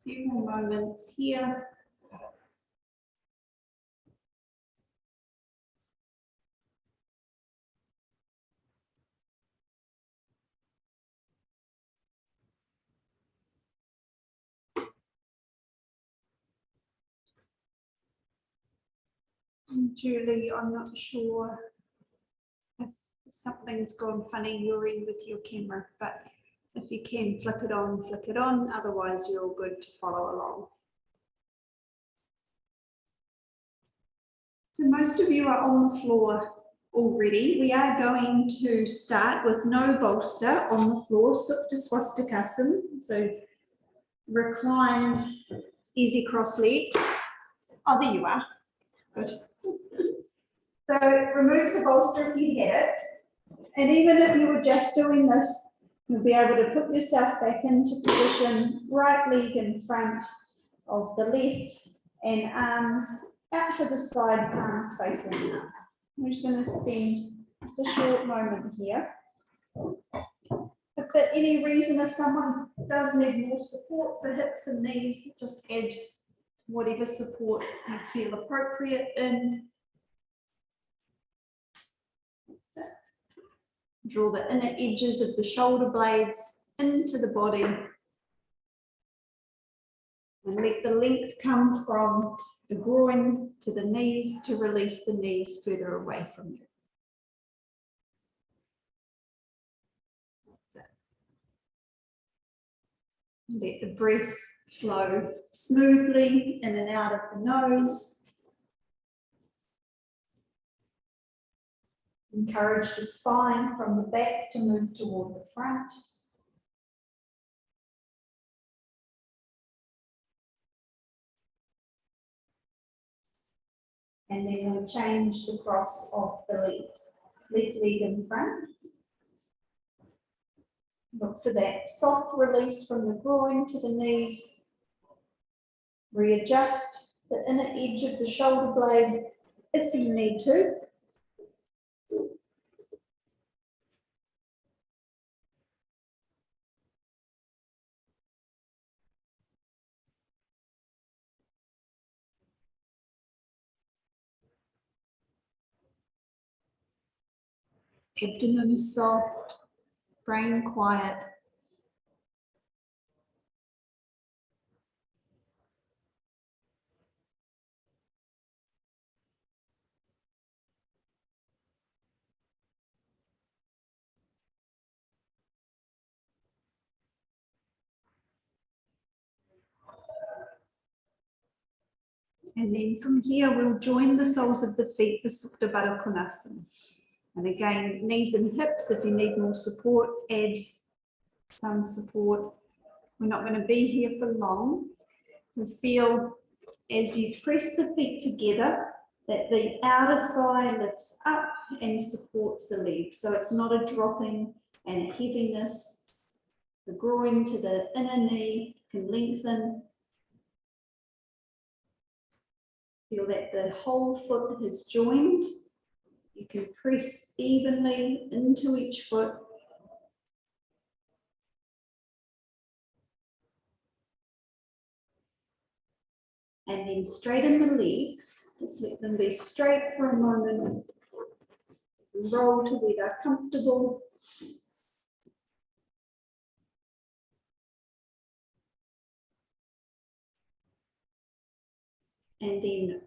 few more moments here. Julie, I'm not sure if something's gone funny your end with your camera, but if you can flick it on, otherwise you're all good to follow along. So most of you are on the floor already. We are going to start with no bolster on the floor, Supta Swastikasana, so reclined, easy cross legs. Oh, there you are. Good. So remove the bolster if you had it. And even if you were just doing this, you'll be able to put yourself back into position, right leg in front of the left and arms out to the side, palms facing up. We're just going to spend just a short moment here. If for any reason, if someone does need more support for hips and knees, just add whatever support you feel appropriate in. So, draw the inner edges of the shoulder blades into the body and let the length come from the groin to the knees to release the knees further away from you. That's it. Let the breath flow smoothly in and out of the nose. Encourage the spine from the back to move toward the front. And then we'll change the cross of the legs. Left leg in front. Look for that soft release from the groin to the knees. Readjust the inner edge of the shoulder blade if you need to. Abdomen soft, brain quiet. And then from here, we'll join the soles of the feet for Supta Baddha Konasana. And again, knees and hips, if you need more support, add some support. We're not going to be here for long. So feel as you press the feet together that the outer thigh lifts up and supports the leg. So it's not a dropping and a heaviness. The groin to the inner knee can lengthen. Feel that the whole foot has joined. You can press evenly into each foot. And then straighten the legs. Just let them be straight for a moment. Roll to where they're comfortable. And then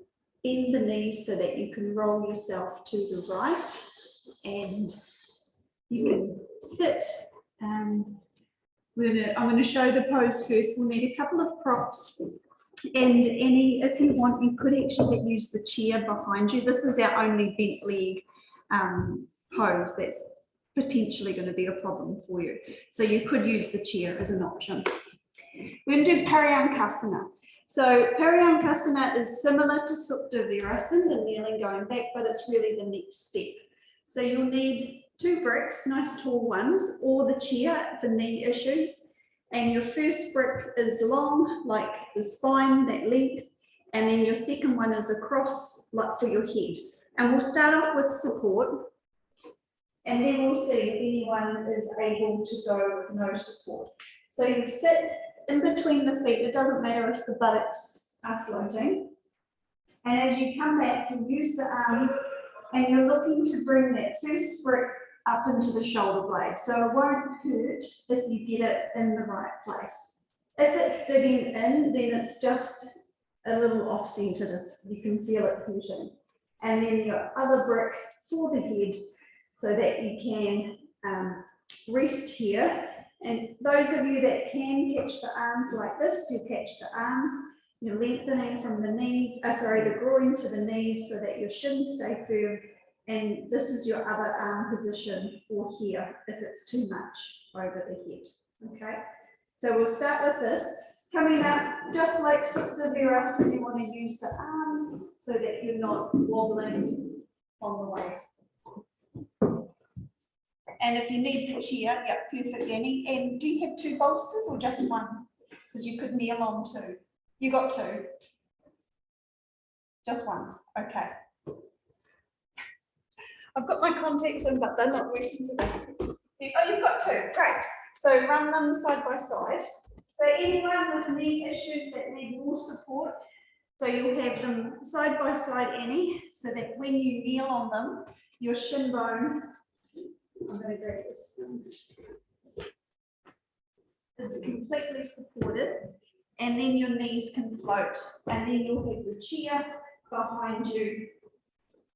bend the knees so that you can roll yourself to the right. And you can sit. I'm going to show the pose first. We'll need a couple of props. And if you want, you could actually use the chair behind you. This is our only bent leg pose that's potentially going to be a problem for you. So you could use the chair as an option. We're going to do Paryankasana. So Paryankasana is similar to Supta Virasana, the kneeling going back, but it's really the next step. So you'll need 2 bricks, nice tall ones, or the chair for knee issues. And your first brick is long, like the spine, that length, and then your second one is across, like for your head. And we'll start off with support, and then we'll see if anyone is able to go with no support. So you sit in between the feet. It doesn't matter if the buttocks are floating. And as you come back, you use the arms and you're looking to bring that first brick up into the shoulder blade. So it won't hurt if you get it in the right place. If it's digging in, then it's just a little off-centered. You can feel it hurting. And then your other brick for the head so that you can rest here. And those of you that can catch the arms like this, you catch the arms. You're lengthening from the knees, the groin to the knees so that your shins stay firm. And this is your other arm position for here if it's too much over the head. Okay, so we'll start with this. Coming up, just like Supta Virasana, you want to use the arms so that you're not wobbling on the way. And if you need the chair, yeah, perfect, Annie. And do you have 2 bolsters or just one? Because you could kneel on 2. You got 2? Just one, okay. I've got my contacts in, but they're not working today. Oh, you've got 2, great. So run them side by side. So anyone with knee issues that need more support, so you'll have them side by side, Annie, so that when you kneel on them, your shin bone, I'm going to grab this, is completely supported, and then your knees can float, and then you'll have the chair behind you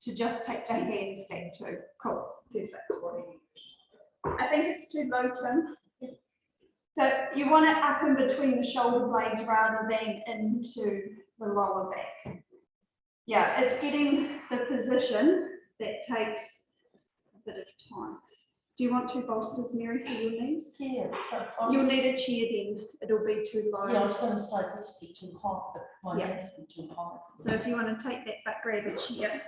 to just take the hands back to. Cool, perfect. I think it's too low, Tim. So you want it up in between the shoulder blades rather than into the lower back. Yeah, it's getting the position that takes a bit of time. Do you want 2 bolsters, Mary, for your knees? Yeah. You'll need a chair then. It'll be too low. Yeah, I was going to say this would be too hot, but my hands would be too hot. So if you want to take that, but grab a chair,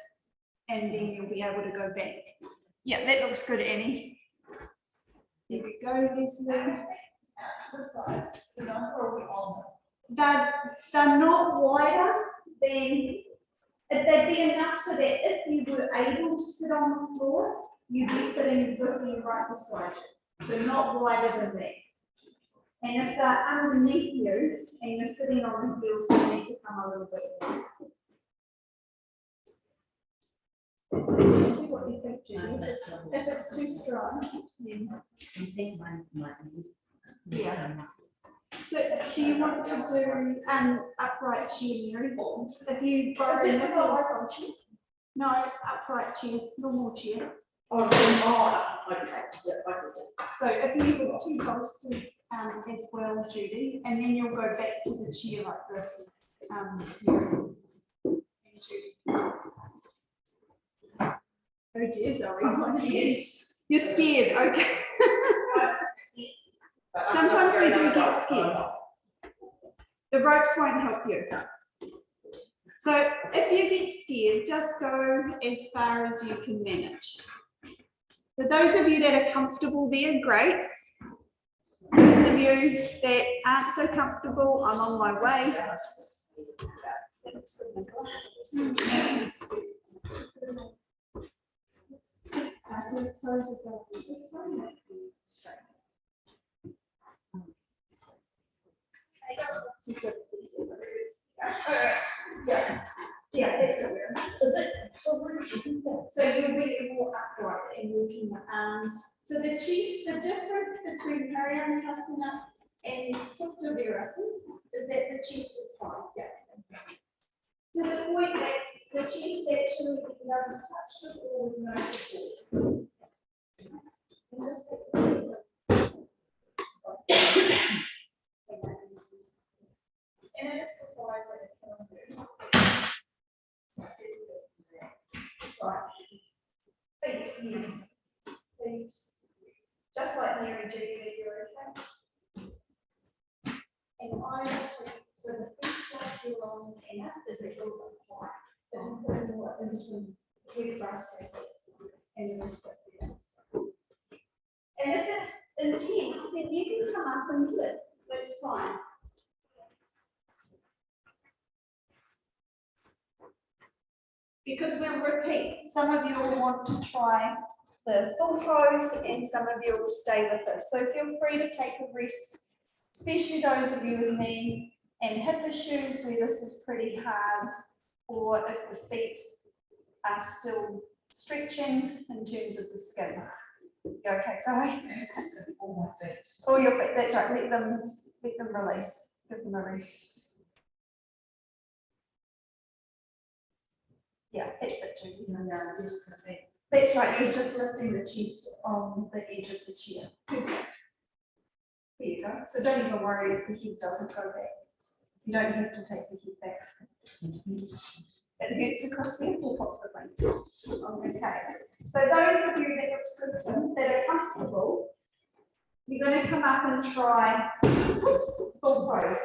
and then you'll be able to go back. Yeah, that looks good, Annie. There we go, Leslie. They're not wider than, they'd be enough so that if you were able to sit on the floor, you'd be sitting with me right beside you. So not wider than that. And if they're underneath you and you're sitting on the heels, you need to come a little bit more. So just see what you think, Judy. If it's too strong, then yeah. So do you want to do upright chair, Mary? If you borrow the chair? No, upright chair, normal chair. Oh, okay. So if you have 2 bolsters as well, Judy, and then you'll go back to the chair like this. Oh dear, sorry. You're scared, okay. Sometimes we do get scared. The ropes won't help you. So if you get scared, just go as far as you can manage. For those of you that are comfortable there, great. Those of you that aren't so comfortable, I'm on my way. Yeah, that's it. So where did you do that? So you'll be more upright and working the arms. So the chest, the difference between Parayana and Supta Virasana is that the chest is high. Yeah. To the point that the chest actually doesn't touch the floor with no support. And it supplies that it can do. Right. Feet, yes. Feet. Just like Mary Judy, you're okay. And I actually, so the first one you're on here is a little bit high. But I'm putting more in between with brass brackets and then sit there. And if it's intense, then you can come up and sit. That's fine. Because we'll repeat. Some of you will want to try the full pose and some of you will stay with us. So feel free to take a rest especially those of you with knee and hip issues where this is pretty hard, or if the feet are still stretching in terms of the skin. You okay, Zoe? All my feet. All your feet, that's right, let them release, give them a rest. Yeah, that's it, Judy. That's right, you're just lifting the chest on the edge of the chair. There you go. So don't even worry if the head doesn't go back. You don't have to take the head back. It hurts across the apple possibly. Okay. So those of you that are comfortable, you're going to come up and try full pose.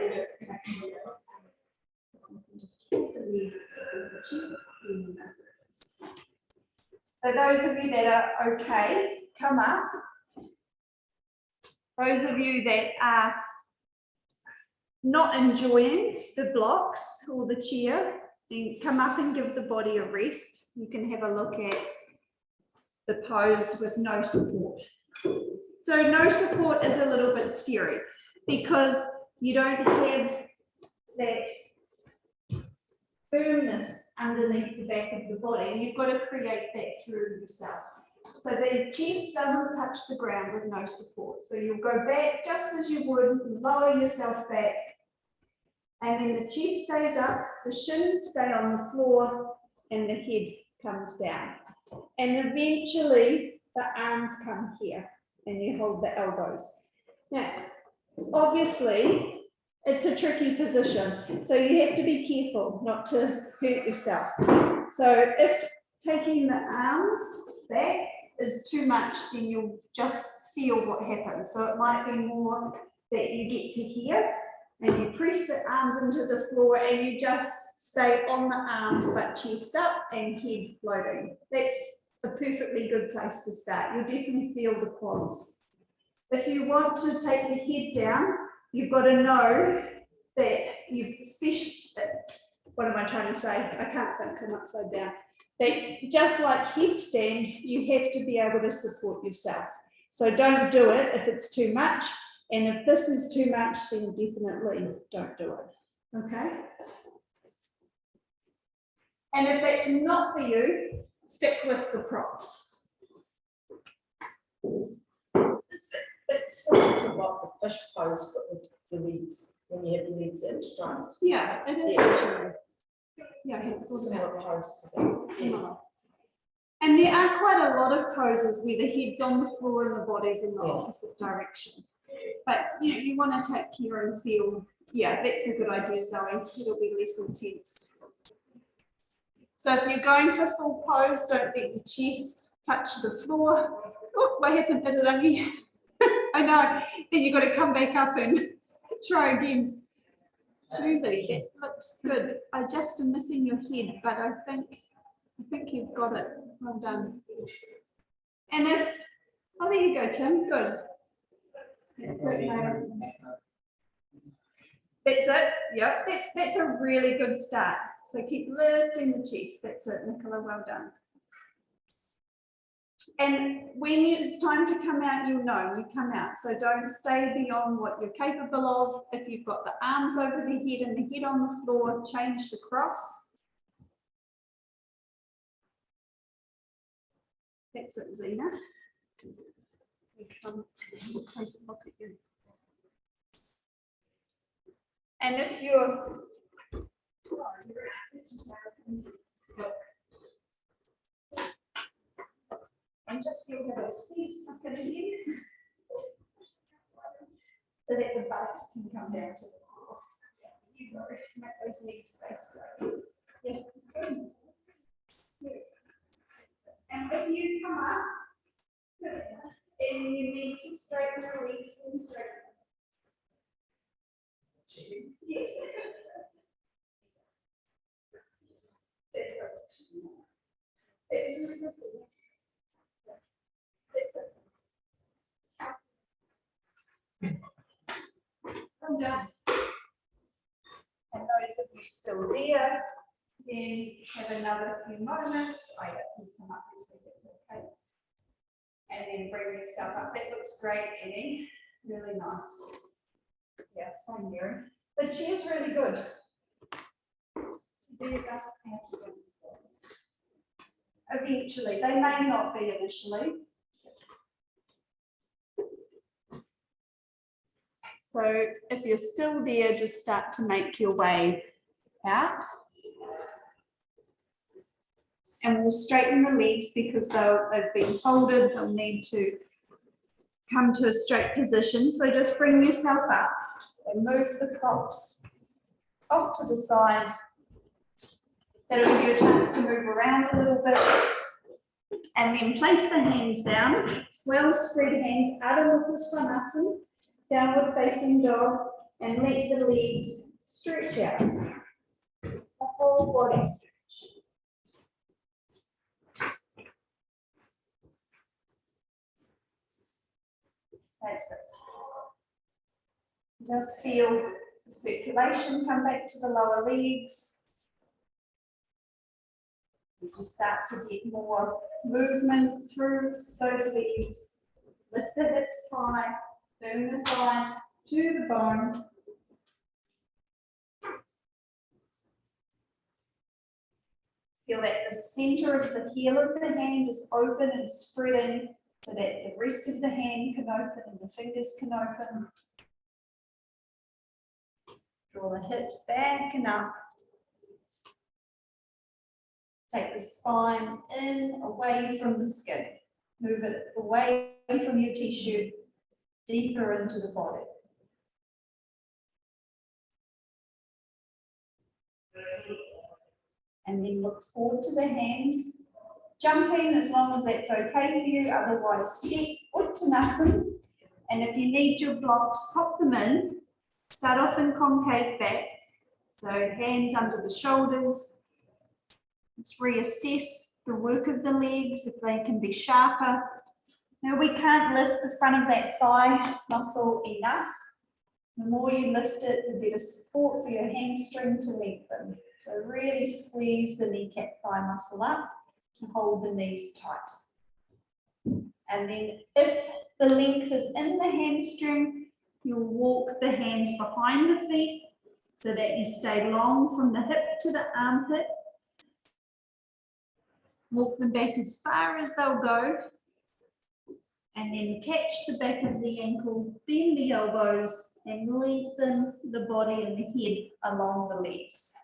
So those of you that are okay, come up. Those of you that are not enjoying the blocks or the chair, then come up and give the body a rest. You can have a look at the pose with no support. So no support is a little bit scary because you don't have that firmness underneath the back of the body, and you've got to create that through yourself. So the chest doesn't touch the ground with no support. So you'll go back just as you would, lower yourself back, and then the chest stays up, the shins stay on the floor, and the head comes down. And eventually the arms come here, and you hold the elbows. Now, obviously, it's a tricky position, so you have to be careful not to hurt yourself. So if taking the arms back is too much, then you'll just feel what happens. So it might be more that you get to here and you press the arms into the floor and you just stay on the arms but chest up and head floating. That's a perfectly good place to start. You'll definitely feel the quads. If you want to take the head down, you've got to know that you've what am I trying to say? I can't think, I'm upside down. That just like headstand, you have to be able to support yourself. So don't do it if it's too much. And if this is too much, then definitely don't do it. Okay? And if that's not for you, stick with the props. It's sort of like the fish pose, but with the legs, when you have the legs outstraight. Yeah, it is actually. Yeah, I hadn't thought about that. Pose to that. Similar. And there are quite a lot of poses where the head's on the floor and the body's in the opposite direction. But you know, you want to take care and feel, yeah, that's a good idea, Zoe. It'll be less intense. So if you're going for full pose, don't let the chest touch the floor. Oh, what happened to the lungy? I know. Then you've got to come back up and try again. Julie, that looks good. I just am missing your head, but I think you've got it. Well done. And if, oh, there you go, Tim. Good. That's it. That's it. Yep. That's a really good start. So keep lifting the chest. That's it, Nicola. Well done. And when it's time to come out, you'll know you come out. So don't stay beyond what you're capable of. If you've got the arms over the head and the head on the floor, change the cross. That's it, Zena. We come close and look at you. And if you're and just feel those feet stuck in here so that the buttocks can come down to the floor. You go, make those legs stay straight. Yeah, good. And when you come up, and you need to straighten your legs and straighten them. Yes. Come down. And those of you still there, then have another few moments. I can come up this week, it's okay. And then bring yourself up. That looks great, Annie. Really nice. Yeah, same Mary. The chair's really good. So do your buttocks have to go. Eventually, they may not be initially. So if you're still there, just start to make your way out. And we'll straighten the legs because they've been folded, they'll need to come to a straight position. So just bring yourself up and move the props off to the side. That'll give you a chance to move around a little bit. And then place the hands down, well spread hands, Adho Mukha Svanasana, downward facing dog, and let the legs stretch out. The whole body stretch. That's it. Just feel the circulation come back to the lower legs. As you start to get more movement through those legs, lift the hips high, firm the thighs to the bone. Feel that the center of the heel of the hand is open and spreading so that the rest of the hand can open and the fingers can open. Draw the hips back and up. Take the spine in, away from the skin. Move it away from your tissue, deeper into the body. And then look forward to the hands. Jump in as long as that's okay for you, otherwise step Uttanasana. And if you need your blocks, pop them in. Start off in concave back. So hands under the shoulders. Let's reassess the work of the legs, if they can be sharper. Now we can't lift the front of that thigh muscle enough. The more you lift it, the better support for your hamstring to lengthen. So really squeeze the kneecap thigh muscle up and hold the knees tight. And then if the length is in the hamstring, you'll walk the hands behind the feet so that you stay long from the hip to the armpit. Walk them back as far as they'll go. And then catch the back of the ankle, bend the elbows, and lengthen the body and the head along the legs.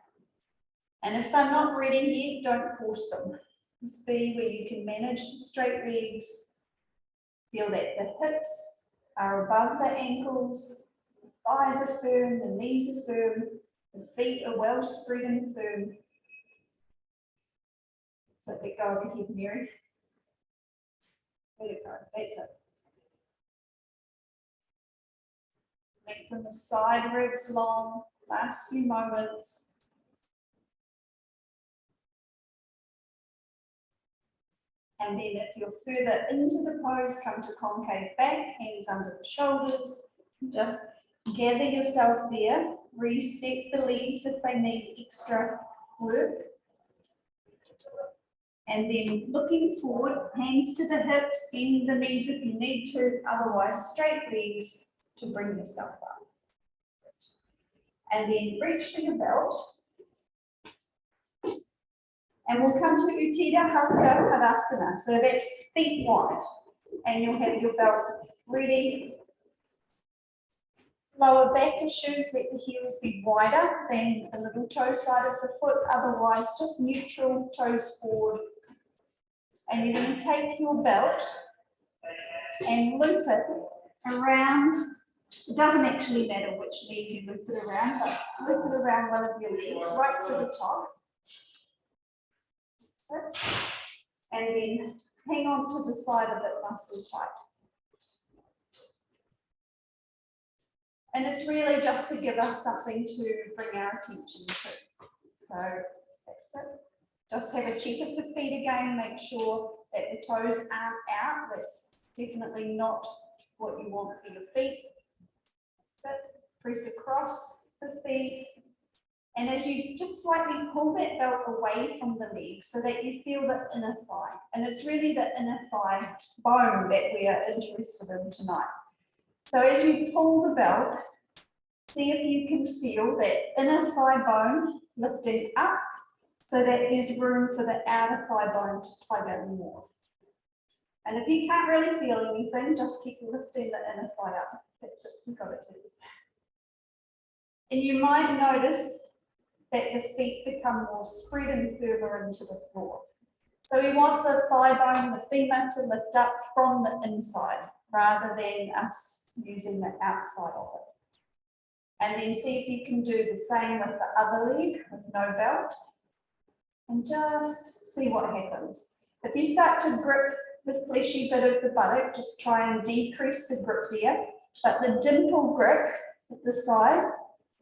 And if they're not ready yet, don't force them. Just be where you can manage the straight legs. Feel that the hips are above the ankles, the thighs are firm, the knees are firm, the feet are well spread and firm. So let go of the head, Mary. Let it go. That's it. Lengthen the side ribs long. Last few moments. And then if you're further into the pose, come to concave back, hands under the shoulders. Just gather yourself there. Reset the legs if they need extra work. And then looking forward, hands to the hips, bend the knees if you need to, otherwise straight legs to bring yourself up. And then reach for your belt. And we'll come to Uttita Hasta Padasana. So that's feet wide. And you'll have your belt ready. Lower back issues, let the heels be wider than the little toe side of the foot, otherwise just neutral, toes forward. And you're going to take your belt and loop it around. It doesn't actually matter which leg you loop it around, but loop it around one of your legs right to the top. And then hang on to the side of it muscle tight. And it's really just to give us something to bring our attention to. So that's it. Just have a check of the feet again, make sure that the toes aren't out. That's definitely not what you want for your feet. That's it. Press across the feet. And as you just slightly pull that belt away from the leg so that you feel the inner thigh. And it's really the inner thigh bone that we are interested in tonight. So as you pull the belt, See if you can feel that inner thigh bone lifting up so that there's room for the outer thigh bone to plug in more. And if you can't really feel anything, just keep lifting the inner thigh up. That's it, you got it too. And you might notice that the feet become more spread and further into the floor. So we want the thigh bone, the femur, to lift up from the inside rather than us using the outside of it. And then see if you can do the same with the other leg with no belt. And just see what happens. If you start to grip the fleshy bit of the buttock, just try and decrease the grip there. But the dimple grip at the side,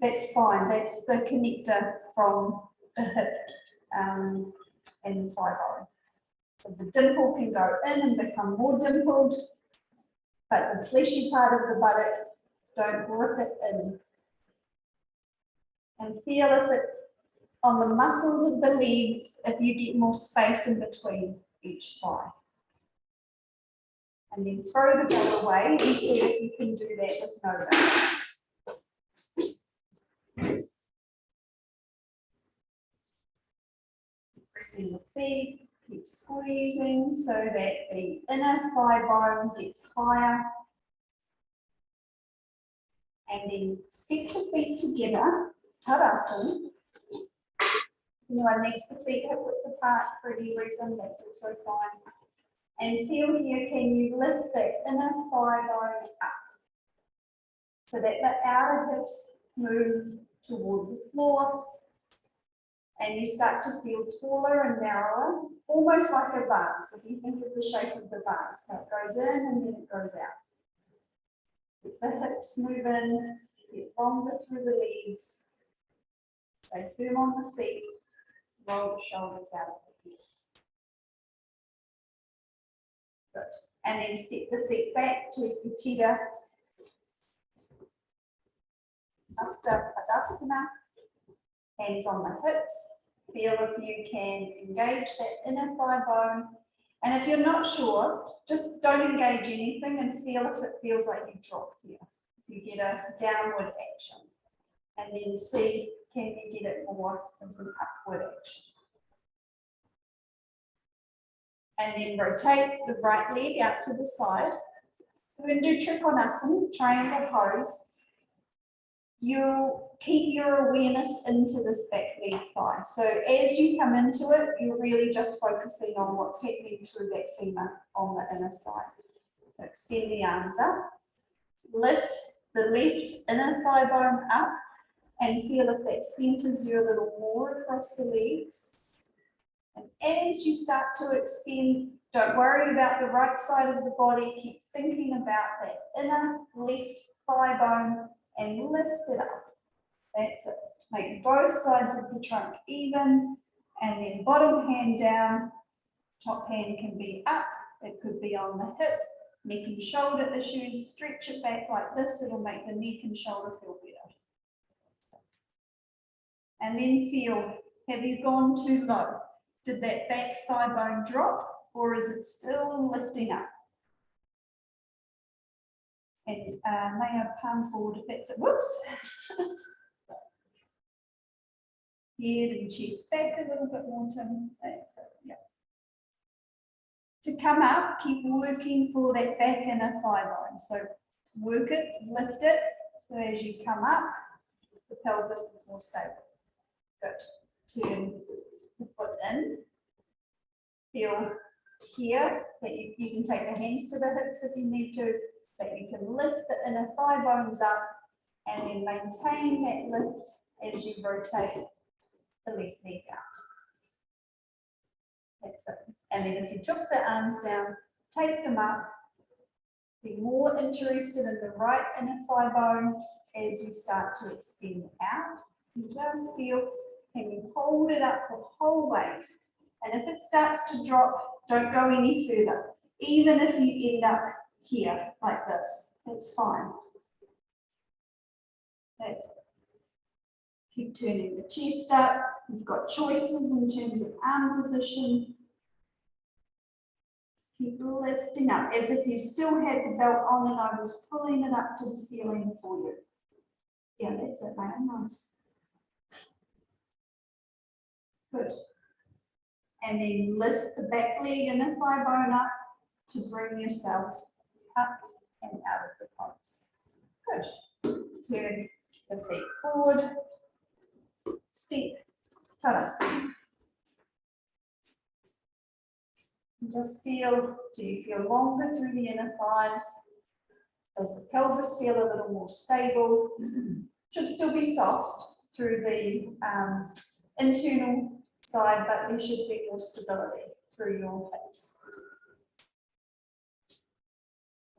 that's fine. That's the connector from the hip and thigh bone. So the dimple can go in and become more dimpled, but the fleshy part of the buttock, don't grip it in. And feel if it, on the muscles of the legs, if you get more space in between each thigh. And then throw the ball away and see if you can do that with no belt. Pressing the feet, keep squeezing so that the inner thigh bone gets higher. And then step the feet together, Tadasana. Anyone needs the feet hip width apart for any reason, that's also fine. And feel here, can you lift that inner thigh bone up so that the outer hips move toward the floor and you start to feel taller and narrower, almost like a vase, if you think of the shape of the vase. So it goes in and then it goes out. The hips move in, get longer through the legs, stay firm on the feet, roll the shoulders out of the hips. Good. And then step the feet back to Utthita Padasana. Hands on the hips. Feel if you can engage that inner thigh bone. And if you're not sure, just don't engage anything and feel if it feels like you drop here. You get a downward action. And then see, can you get it more as an upward action. And then rotate the right leg out to the side. We're going to do Trikonasana, triangle pose. You keep your awareness into this back leg thigh. So as you come into it, you're really just focusing on what's happening through that femur on the inner side. So extend the arms up, lift the left inner thigh bone up, and feel if that centers you a little more across the legs. And as you start to extend, don't worry about the right side of the body, keep thinking about that inner left thigh bone and lift it up. That's it. Make both sides of the trunk even, and then bottom hand down, top hand can be up, it could be on the hip, neck and shoulder issues, stretch it back like this, it'll make the neck and shoulder feel better. And then feel, have you gone too low? Did that back thigh bone drop, or is it still lifting up? And may I palm forward if that's it? Whoops. Head and chest back a little bit more, Tim. That's it, yeah. To come up, keep working for that back inner thigh bone. So work it, lift it. So as you come up, the pelvis is more stable. Good. Turn the foot in. Feel here that you can take the hands to the hips if you need to, that you can lift the inner thigh bones up and then maintain that lift as you rotate the left leg out. That's it. And then if you took the arms down, take them up, be more interested in the right inner thigh bone as you start to extend out. You just feel, can you hold it up the whole way? And if it starts to drop, don't go any further. Even if you end up here like this, that's fine. That's it. Keep turning the chest up. You've got choices in terms of arm position. Keep lifting up as if you still had the belt on and I was pulling it up to the ceiling for you. Yeah, that's it, mate. Nice. Good. And then lift the back leg and the thigh bone up to bring yourself up and out of the pose. Good. Turn the feet forward. Step. Tadasana. Just feel, do you feel longer through the inner thighs? Does the pelvis feel a little more stable? Should still be soft through the internal side, but there should be more stability through your hips.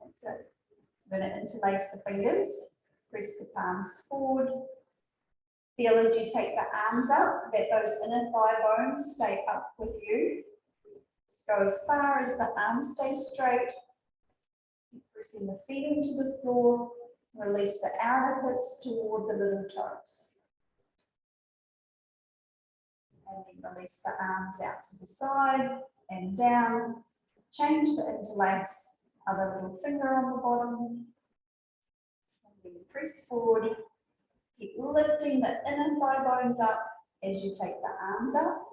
That's it. I'm going to interlace the fingers, press the palms forward. Feel as you take the arms up that those inner thigh bones stay up with you. Just go as far as the arms stay straight. Keep pressing the feet into the floor. Release the outer hips toward the little toes. And then release the arms out to the side and down. Change the interlace. Other little finger on the bottom. And then press forward. Keep lifting the inner thigh bones up as you take the arms up.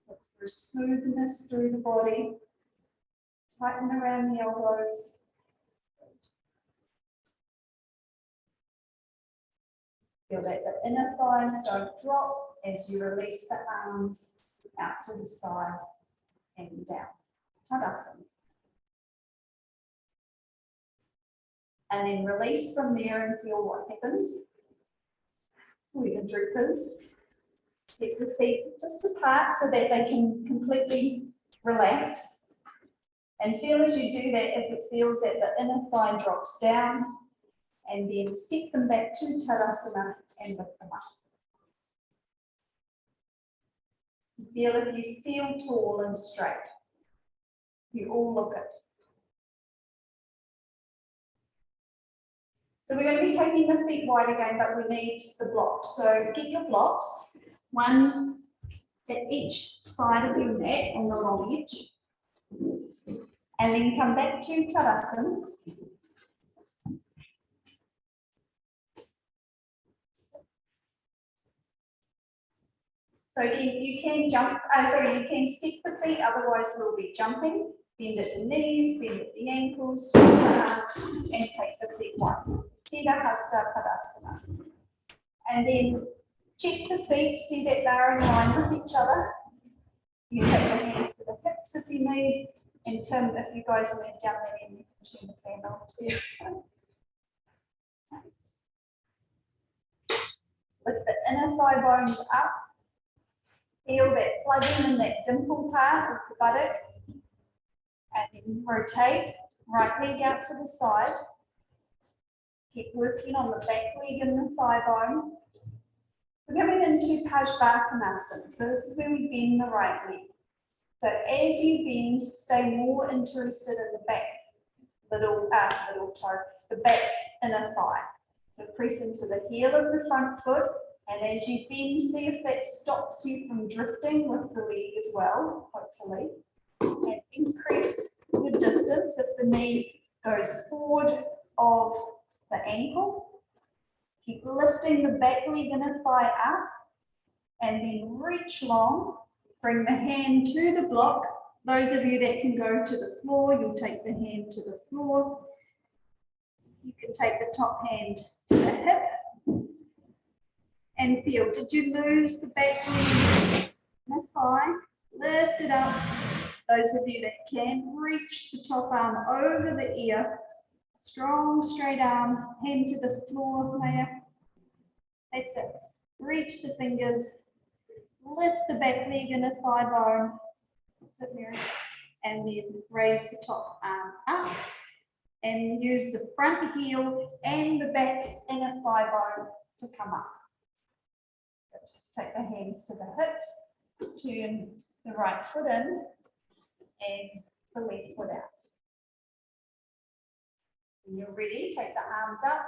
Look for smoothness through the body. Tighten around the elbows. Feel that the inner thighs don't drop as you release the arms out to the side and down. Tadasana. And then release from there and feel what happens. With the droopers. Step the feet just apart so that they can completely relax. And feel as you do that, if it feels that the inner thigh drops down, and then step them back to Tadasana and lift them up. Feel if you feel tall and straight. You all look it. So we're going to be taking the feet wide again, but we need the blocks. So get your blocks, one at each side of your mat on the long edge. And then come back to Tadasana. So again, you can jump, you can step the feet, otherwise we'll be jumping. Bend at the knees, bend at the ankles, bend the arms, and take the feet wide. Tira Hasta Padasana. And then check the feet, see that they're in line with each other. You take the hands to the hips if you need. And Tim, if you guys went down there, you can turn the fan on too. Lift the inner thigh bones up. Feel that plugging in that dimple part of the buttock. And then rotate, right leg out to the side. Keep working on the back leg and the thigh bone. We're coming into Parsvakonasana. So this is where we bend the right leg. So as you bend, stay more interested in the back little toe, the back inner thigh. So press into the heel of the front foot. And as you bend, see if that stops you from drifting with the leg as well, hopefully. And increase your distance if the knee goes forward of the ankle. Keep lifting the back leg inner thigh up. And then reach long. Bring the hand to the block. Those of you that can go to the floor, you'll take the hand to the floor. You can take the top hand to the hip. And feel, did you lose the back leg and the thigh? Lift it up. Those of you that can, reach the top arm over the ear. Strong, straight arm, hand to the floor, Maya. That's it. Reach the fingers. Lift the back leg and the thigh bone. That's it, Mary. And then raise the top arm up. And use the front heel and the back inner thigh bone to come up. Take the hands to the hips, turn the right foot in and the left foot out. When you're ready, take the arms up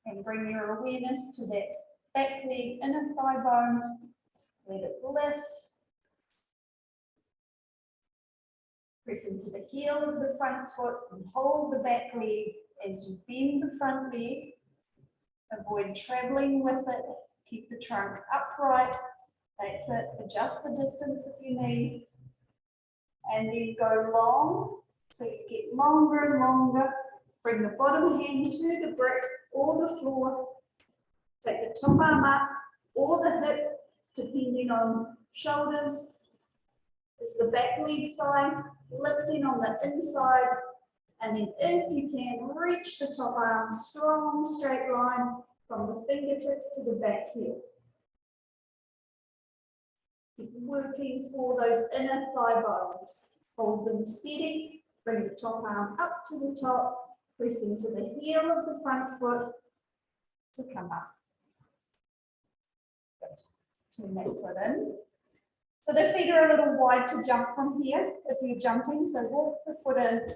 and bring your awareness to that back leg, inner thigh bone. Let it lift. Press into the heel of the front foot and hold the back leg as you bend the front leg. Avoid traveling with it. Keep the trunk upright. That's it. Adjust the distance if you need. And then go long. So you get longer and longer. Bring the bottom hand to the brick or the floor. Take the top arm up or the hip, depending on shoulders. Is the back leg fine? Lifting on the inside. And then if you can, reach the top arm, strong straight line from the fingertips to the back heel. Keep working for those inner thigh bones. Hold them steady, bring the top arm up to the top, press into the heel of the front foot to come up. Good. Turn that foot in. So the feet are a little wide to jump from here if you're jumping, so walk the foot in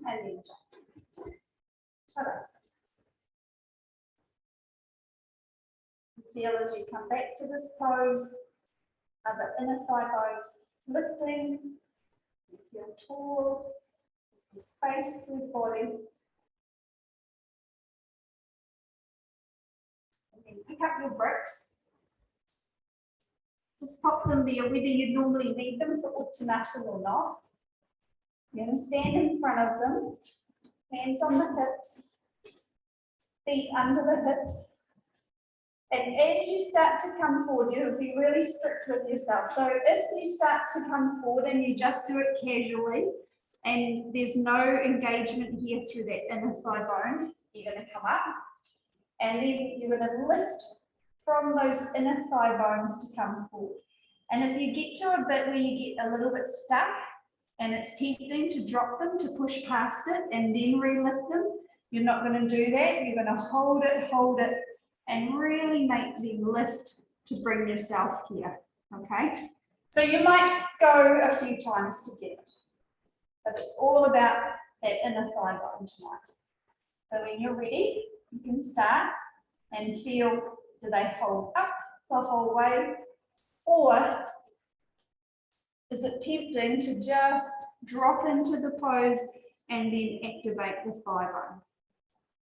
and then jump. Tadasana. Feel as you come back to this pose, are the inner thigh bones lifting, you feel tall, there's the space through the body. And then pick up your bricks. Just pop them there, whether you normally need them for Uttanasana or not. You're going to stand in front of them, hands on the hips, feet under the hips. And as you start to come forward, you'll be really strict with yourself. So if you start to come forward and you just do it casually, and there's no engagement here through that inner thigh bone, you're going to come up, and then you're going to lift from those inner thigh bones to come forward. And if you get to a bit where you get a little bit stuck, and it's tempting to drop them, to push past it, and then re-lift them, you're not going to do that. You're going to hold it, and really make them lift to bring yourself here, okay? So you might go a few times to get it, but it's all about that inner thigh bone tonight. So when you're ready, you can start and feel, do they hold up the whole way, or is it tempting to just drop into the pose and then activate the thigh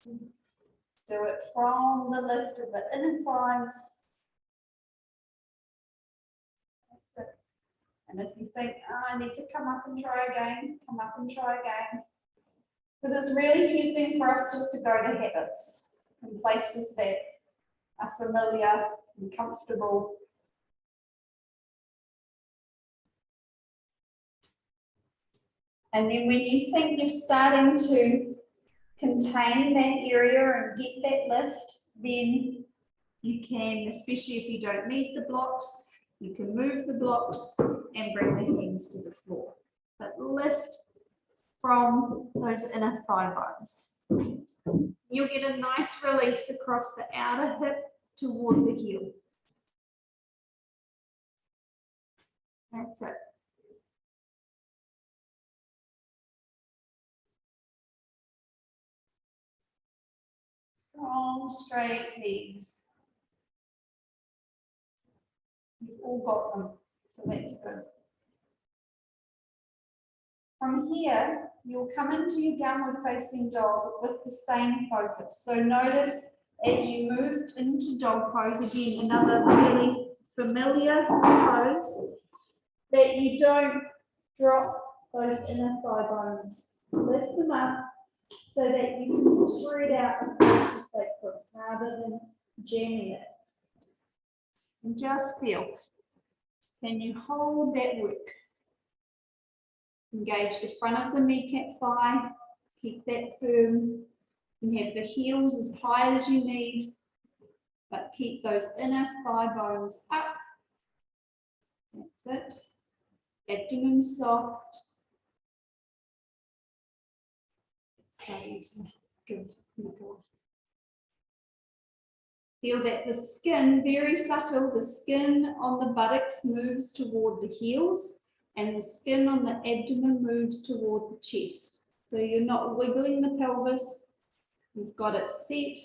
bone? Do it from the lift of the inner thighs. That's it. And if you think, oh, I need to come up and try again, come up and try again. Because it's really tempting for us just to go to habits and places that are familiar and comfortable. And then when you think you're starting to contain that area and get that lift, then you can, especially if you don't need the blocks, you can move the blocks and bring the hands to the floor. But lift from those inner thigh bones. You'll get a nice release across the outer hip toward the heel. That's it. Strong, straight legs. You've all got them, so that's good. From here, you'll come into your downward facing dog with the same focus. So notice as you moved into dog pose, again, another really familiar pose, that you don't drop those inner thigh bones. Lift them up so that you can spread out across the sacrum rather than jamming it. And just feel, can you hold that work? Engage the front of the kneecap thigh, keep that firm, and have the heels as high as you need, but keep those inner thigh bones up. That's it. Abdomen soft. Starting to give nipple. Feel that the skin, very subtle, the skin on the buttocks moves toward the heels and the skin on the abdomen moves toward the chest. So you're not wiggling the pelvis, you've got it set.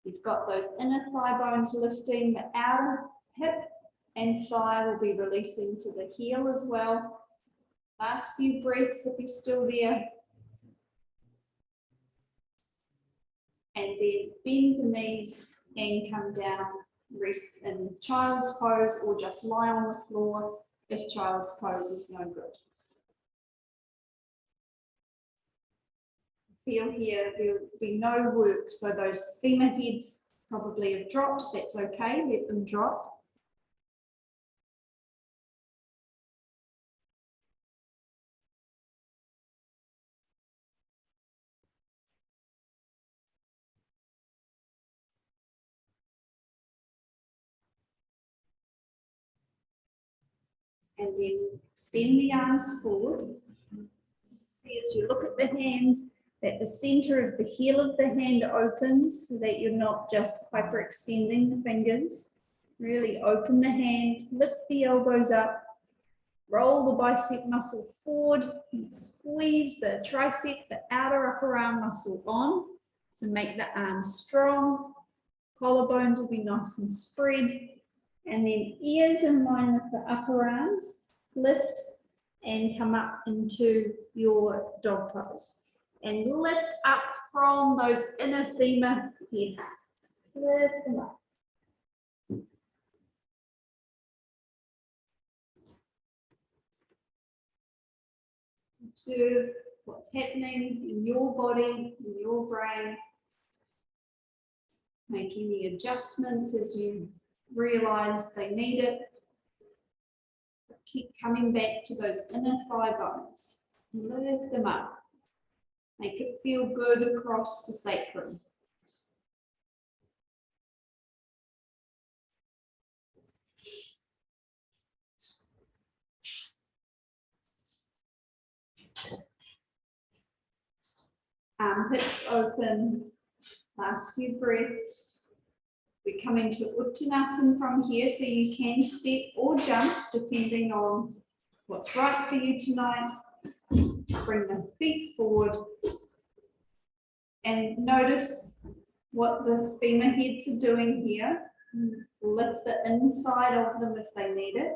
You've got those inner thigh bones lifting, the outer hip and thigh will be releasing to the heel as well. Last few breaths if you're still there. and then bend the knees and come down, rest in child's pose or just lie on the floor if child's pose is no good. Feel here, there'll be no work, so those femur heads probably have dropped, that's okay, let them drop. And then extend the arms forward. See, as you look at the hands, that the center of the heel of the hand opens so that you're not just hyperextending the fingers. Really open the hand, lift the elbows up, roll the bicep muscle forward, and squeeze the tricep, the outer upper arm muscle on to make the arm strong. Collarbones will be nice and spread. And then ears in line with the upper arms, lift and come up into your dog pose. And lift up from those inner femur heads. Lift them up. Observe what's happening in your body, in your brain. Make any adjustments as you realize they need it. Keep coming back to those inner thigh bones. Lift them up. Make it feel good across the sacrum. Armpits open. Last few breaths. We're coming to Uttanasana from here, so you can step or jump depending on what's right for you tonight. Bring the feet forward and notice what the femur heads are doing here. Lift the inside of them if they need it.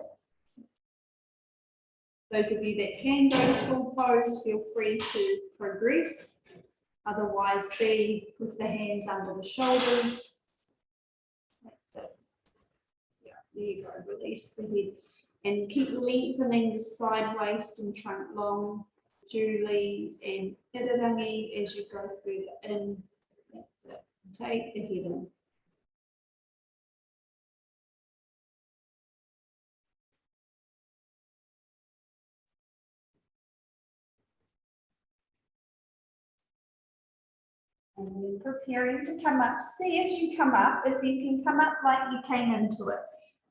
Those of you that can go to full pose, feel free to progress. Otherwise, be with the hands under the shoulders. That's it. Yeah, there you go. Release the head and keep lengthening the side waist and trunk long, Julie and Irarangi as you go further in. That's it. Take the head in. And then preparing to come up. See as you come up, if you can come up like you came into it,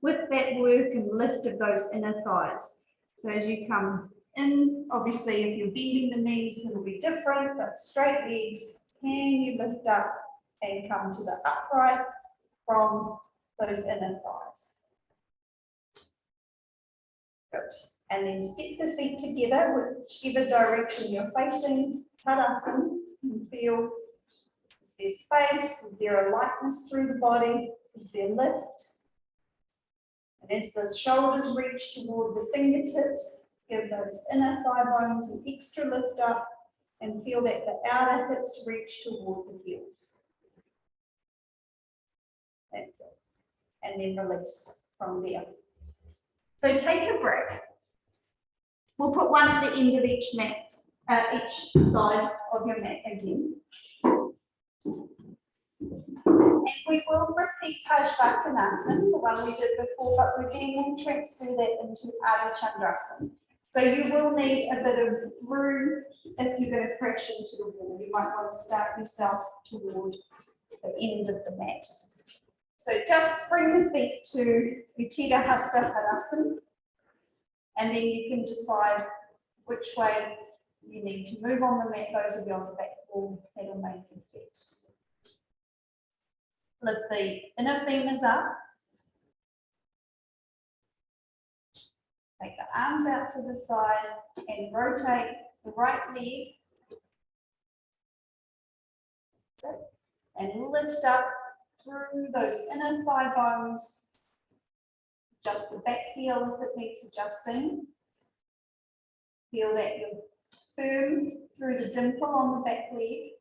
with that work and lift of those inner thighs. So as you come in, obviously if you're bending the knees, it'll be different, but straight legs, can you lift up and come to the upright from those inner thighs. Good. And then step the feet together, whichever direction you're facing, Tadasana, and feel. Is there space? Is there a lightness through the body? Is there lift? And as the shoulders reach toward the fingertips, give those inner thigh bones an extra lift up and feel that the outer hips reach toward the heels. That's it. And then release from there. So take a break. We'll put one at the end of each mat, each side of your mat again. And we will repeat Parsvakonasana, the one we did before, but we then will transfer that into Ardha Chandrasana. So you will need a bit of room if you're going to crash into the wall. You might want to start yourself toward the end of the mat. So just bring the feet to Uttita Hasta Padasana, and then you can decide which way you need to move on the mat. Those of you on the back wall, that'll make you fit. Lift the inner femurs up. Take the arms out to the side and rotate the right leg. And lift up through those inner thigh bones. Adjust the back heel if it needs adjusting. Feel that you're firm through the dimple on the back leg.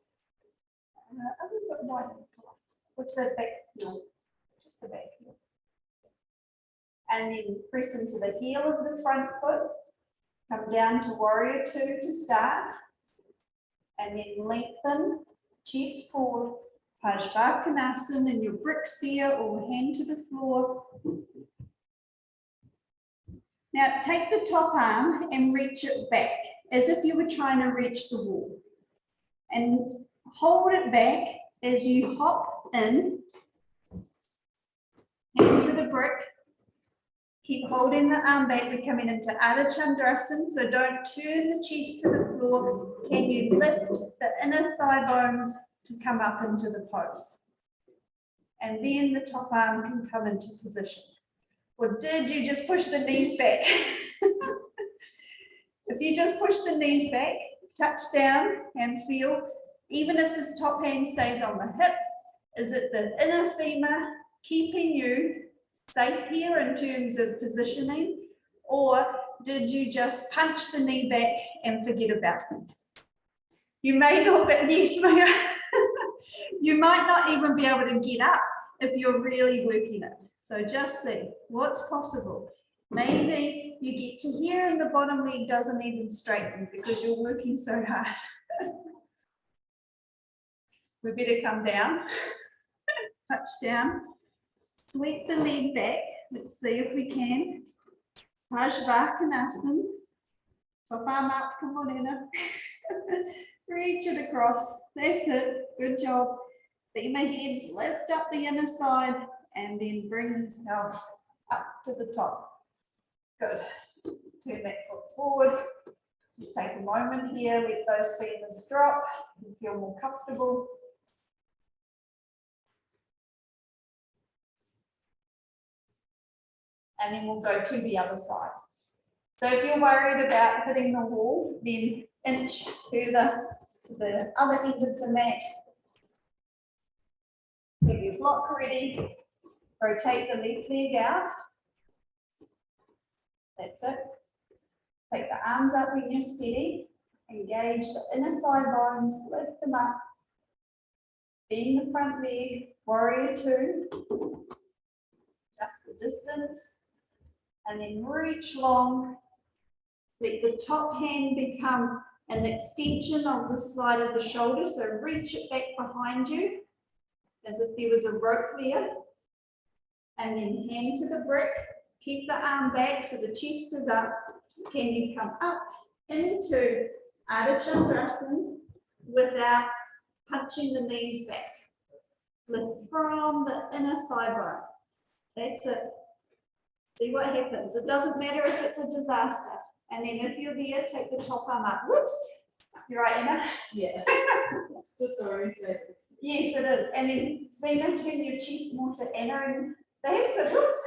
a little bit wider with the back heel, just the back heel. And then press into the heel of the front foot, come down to warrior two to start, and then lengthen, chest forward, Parsvakonasana in your brick sphere or hand to the floor. Now take the top arm and reach it back as if you were trying to reach the wall. And hold it back as you hop in, hand to the brick. Keep holding the arm back. We're coming into Ardha Chandrasana, so don't turn the chest to the floor. Can you lift the inner thigh bones to come up into the pose? And then the top arm can come into position. Or did you just push the knees back? If you just push the knees back, touch down and feel, even if this top hand stays on the hip, is it the inner femur keeping you safe here in terms of positioning, or did you just punch the knee back and forget about it? You may not, but yes, Maya, you might not even be able to get up if you're really working it. So just see what's possible. Maybe you get to here and the bottom leg doesn't even straighten because you're working so hard. We better come down, touch down, sweep the leg back. Let's see if we can. Parsvakonasana. Top arm up, come on, Anna. Reach it across. That's it. Good job. Femur heads, lift up the inner side and then bring yourself up to the top. Good. Turn that foot forward. Just take a moment here, let those femurs drop. You feel more comfortable. And then we'll go to the other side. So if you're worried about hitting the wall, then inch further to the other end of the mat. Have your block ready. Rotate the left leg out. That's it. Take the arms up when you're steady. Engage the inner thigh bones, lift them up. Bend the front leg, warrior two. Adjust the distance. And then reach long. Let the top hand become an extension of the side of the shoulder. So reach it back behind you as if there was a rope there. And then hand to the brick. Keep the arm back so the chest is up. Can you come up into Ardha Chandrasana without punching the knees back? Lift from the inner thigh bone. That's it. See what happens. It doesn't matter if it's a disaster. And then if you're there, take the top arm up. Whoops. You're right, Emma? Yeah. It's disorientated. Yes, it is. And then Zena, turn your chest more to Anna and that's it. Whoops.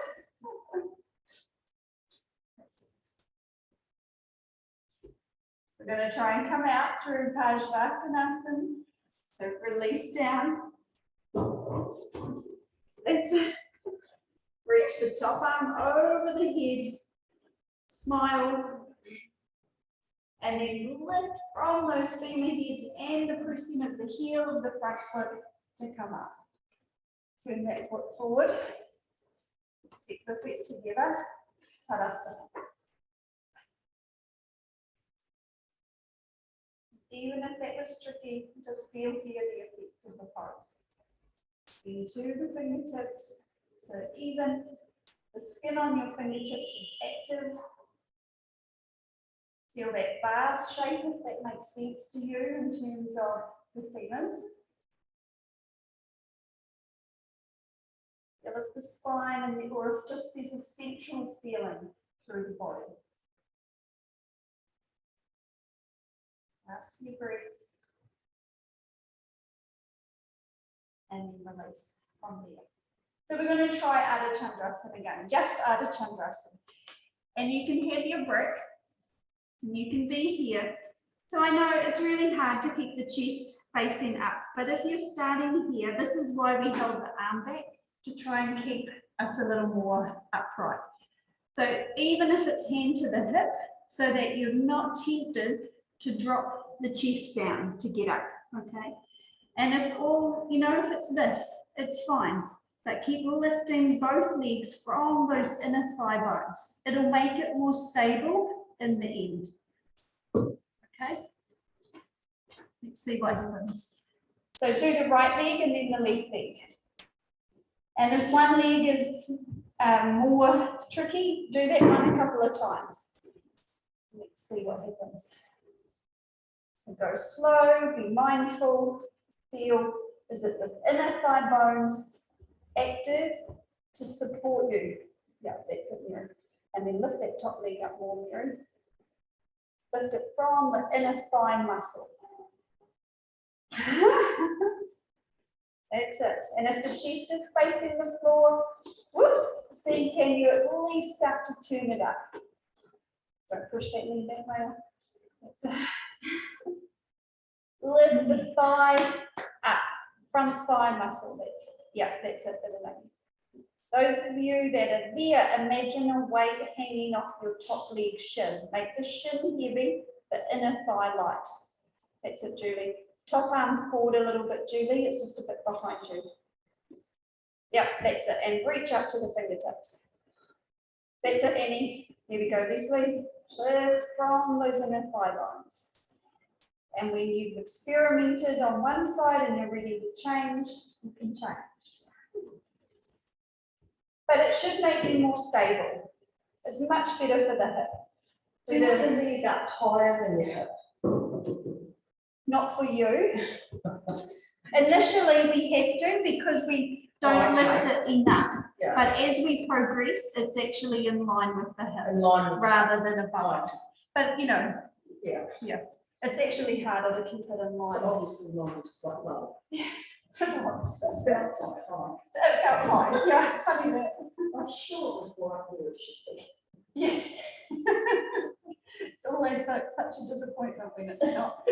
We're going to try and come out through Parsvakonasana. So release down. That's it. Reach the top arm over the head. Smile. And then lift from those femur heads and the pressing of the heel of the front foot to come up. Turn that foot forward. Step the feet together. Tadasana. Even if that was tricky, just feel here the effects of the pose. Send to the fingertips. So even the skin on your fingertips is active. Feel that bars shape if that makes sense to you in terms of the femurs. Feel if the spine and or if just there's a central feeling through the body. Last few breaths. And then release from there. So we're going to try Ardha Chandrasana again, just Ardha Chandrasana. And you can have your brick, and you can be here. So I know it's really hard to keep the chest facing up, but if you're starting here, this is why we held the arm back, to try and keep us a little more upright. So even if it's hand to the hip, so that you're not tempted to drop the chest down to get up, okay? And if all, if it's this, it's fine. But keep lifting both legs from those inner thigh bones. It'll make it more stable in the end. Okay? Let's see what happens. So do the right leg and then the left leg. And if one leg is more tricky, do that one a couple of times. Let's see what happens. Go slow, be mindful, feel, is it the inner thigh bones active to support you? Yeah, that's it, Mary. And then lift that top leg up more, Mary. Lift it from the inner thigh muscle. That's it. And if the chest is facing the floor, whoops, see, can you at least start to turn it up? Don't push that knee back, Layla. That's it. Lift the thigh up, front thigh muscle. That's it. Yeah, that's it. Those of you that are there, imagine a weight hanging off your top leg shin. Make the shin heavy, the inner thigh light. That's it, Julie. Top arm forward a little bit, Julie. It's just a bit behind you. Yep, that's it. And reach up to the fingertips. That's it, Annie. Here we go, Leslie. Lift from those inner thigh bones. And when you've experimented on one side and you're ready to change, you can change. But it should make you more stable. It's much better for the hip. Do you want the leg up higher than your hip? Not for you. Initially, we have to because we don't lift it enough. Yeah. But as we progress, it's actually in line with the hip In line with rather than above. Right. But Yeah. it's actually harder to keep it in line. So obviously mine's quite low. It felt Felt quite high. high. Yeah, funny that. I'm sure it was like where it should be. Yeah. It's always such a disappointment when it's not.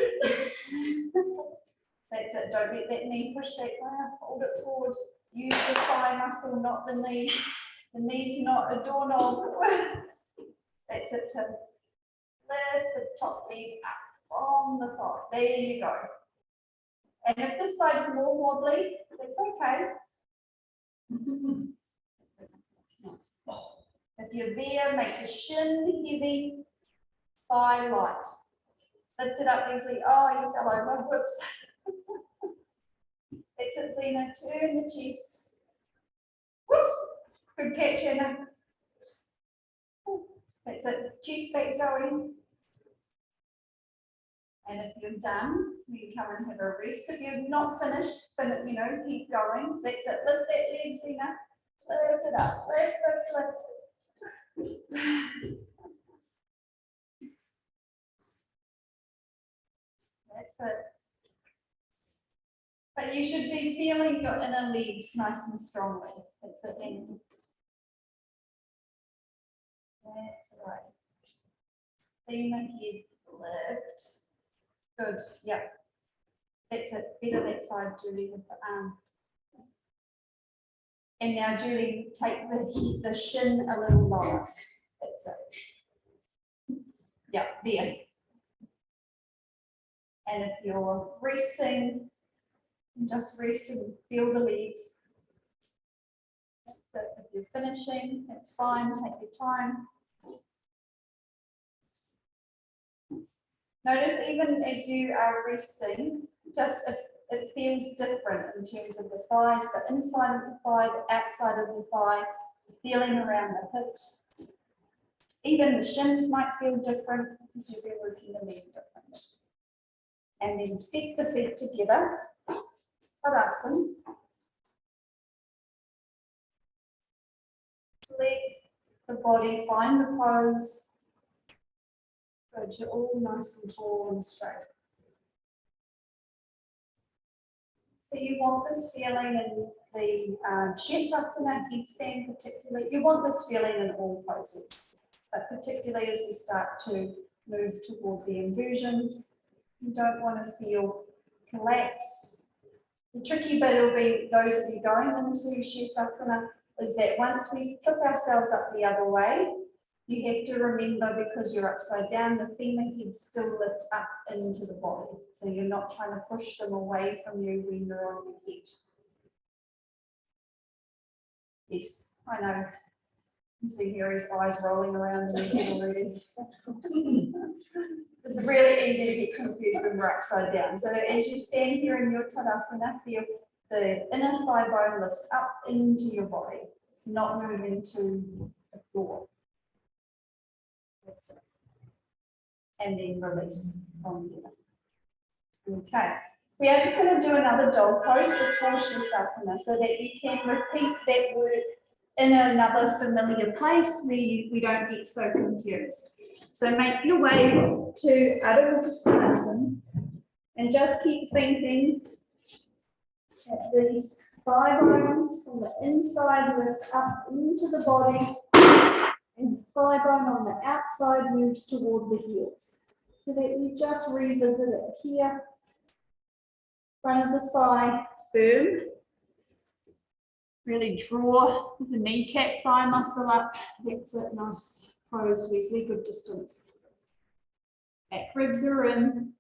That's it. Don't let that knee push back now. Hold it forward. Use the thigh muscle, not the knee. The knee's not a doorknob. That's it, Tim. Lift the top leg up from the thigh. There you go. And if this side's more wobbly, that's okay. Nice. If you're there, make the shin heavy, thigh light. Lift it up, Leslie. Oh, you fell over. Whoops. That's it, Zena. Turn the chest. Whoops. Good catch, Anna. That's it. Chest back, Zoe. And if you're done, you can come and have a rest. If you're not finished, keep going. That's it. Lift that leg, Zena. Lift it up. Lift, lift, lift. That's it. But you should be feeling your inner legs nice and strongly. That's it. And that's right. Lean ahead, lift. Good. Yep. That's it. Better that side, Julie, with the arm. And now, Julie, take the shin a little lower. That's it. Yep, there. And if you're resting, just rest and feel the legs. That's it. If you're finishing, that's fine. Take your time. Notice even as you are resting, just if it feels different in terms of the thighs, the inside of the thigh, the outside of the thigh, the feeling around the hips. Even the shins might feel different because you've been working the leg differently. And then step the feet together. Tadasana. Let the body find the pose. Good, you're all nice and tall and straight. So you want this feeling in the Shesasana headstand particularly. You want this feeling in all poses, but particularly as we start to move toward the inversions, you don't want to feel collapsed. The tricky bit will be those of you going into Shesasana is that once we flip ourselves up the other way, You have to remember, because you're upside down, the femur heads still lift up into the body. So you're not trying to push them away from you when you're on your head. Yes, I know. You can see Harry's eyes rolling around in his head already. It's really easy to get confused when we're upside down. So as you stand here in your Tadasana, feel the inner thigh bone lifts up into your body. It's not moving to the floor. That's it. And then release from there. Okay. We are just going to do another dog pose before Shavasana so that you can repeat that word in another familiar place where we don't get so confused. So make your way to Adho Uttanasana and just keep thinking that the thigh bones on the inside lift up into the body and the thigh bone on the outside moves toward the heels. So that you just revisit it here. Front of the thigh firm. Really draw the kneecap thigh muscle up. That's it, nice pose, Wesley, good distance. Back ribs are in.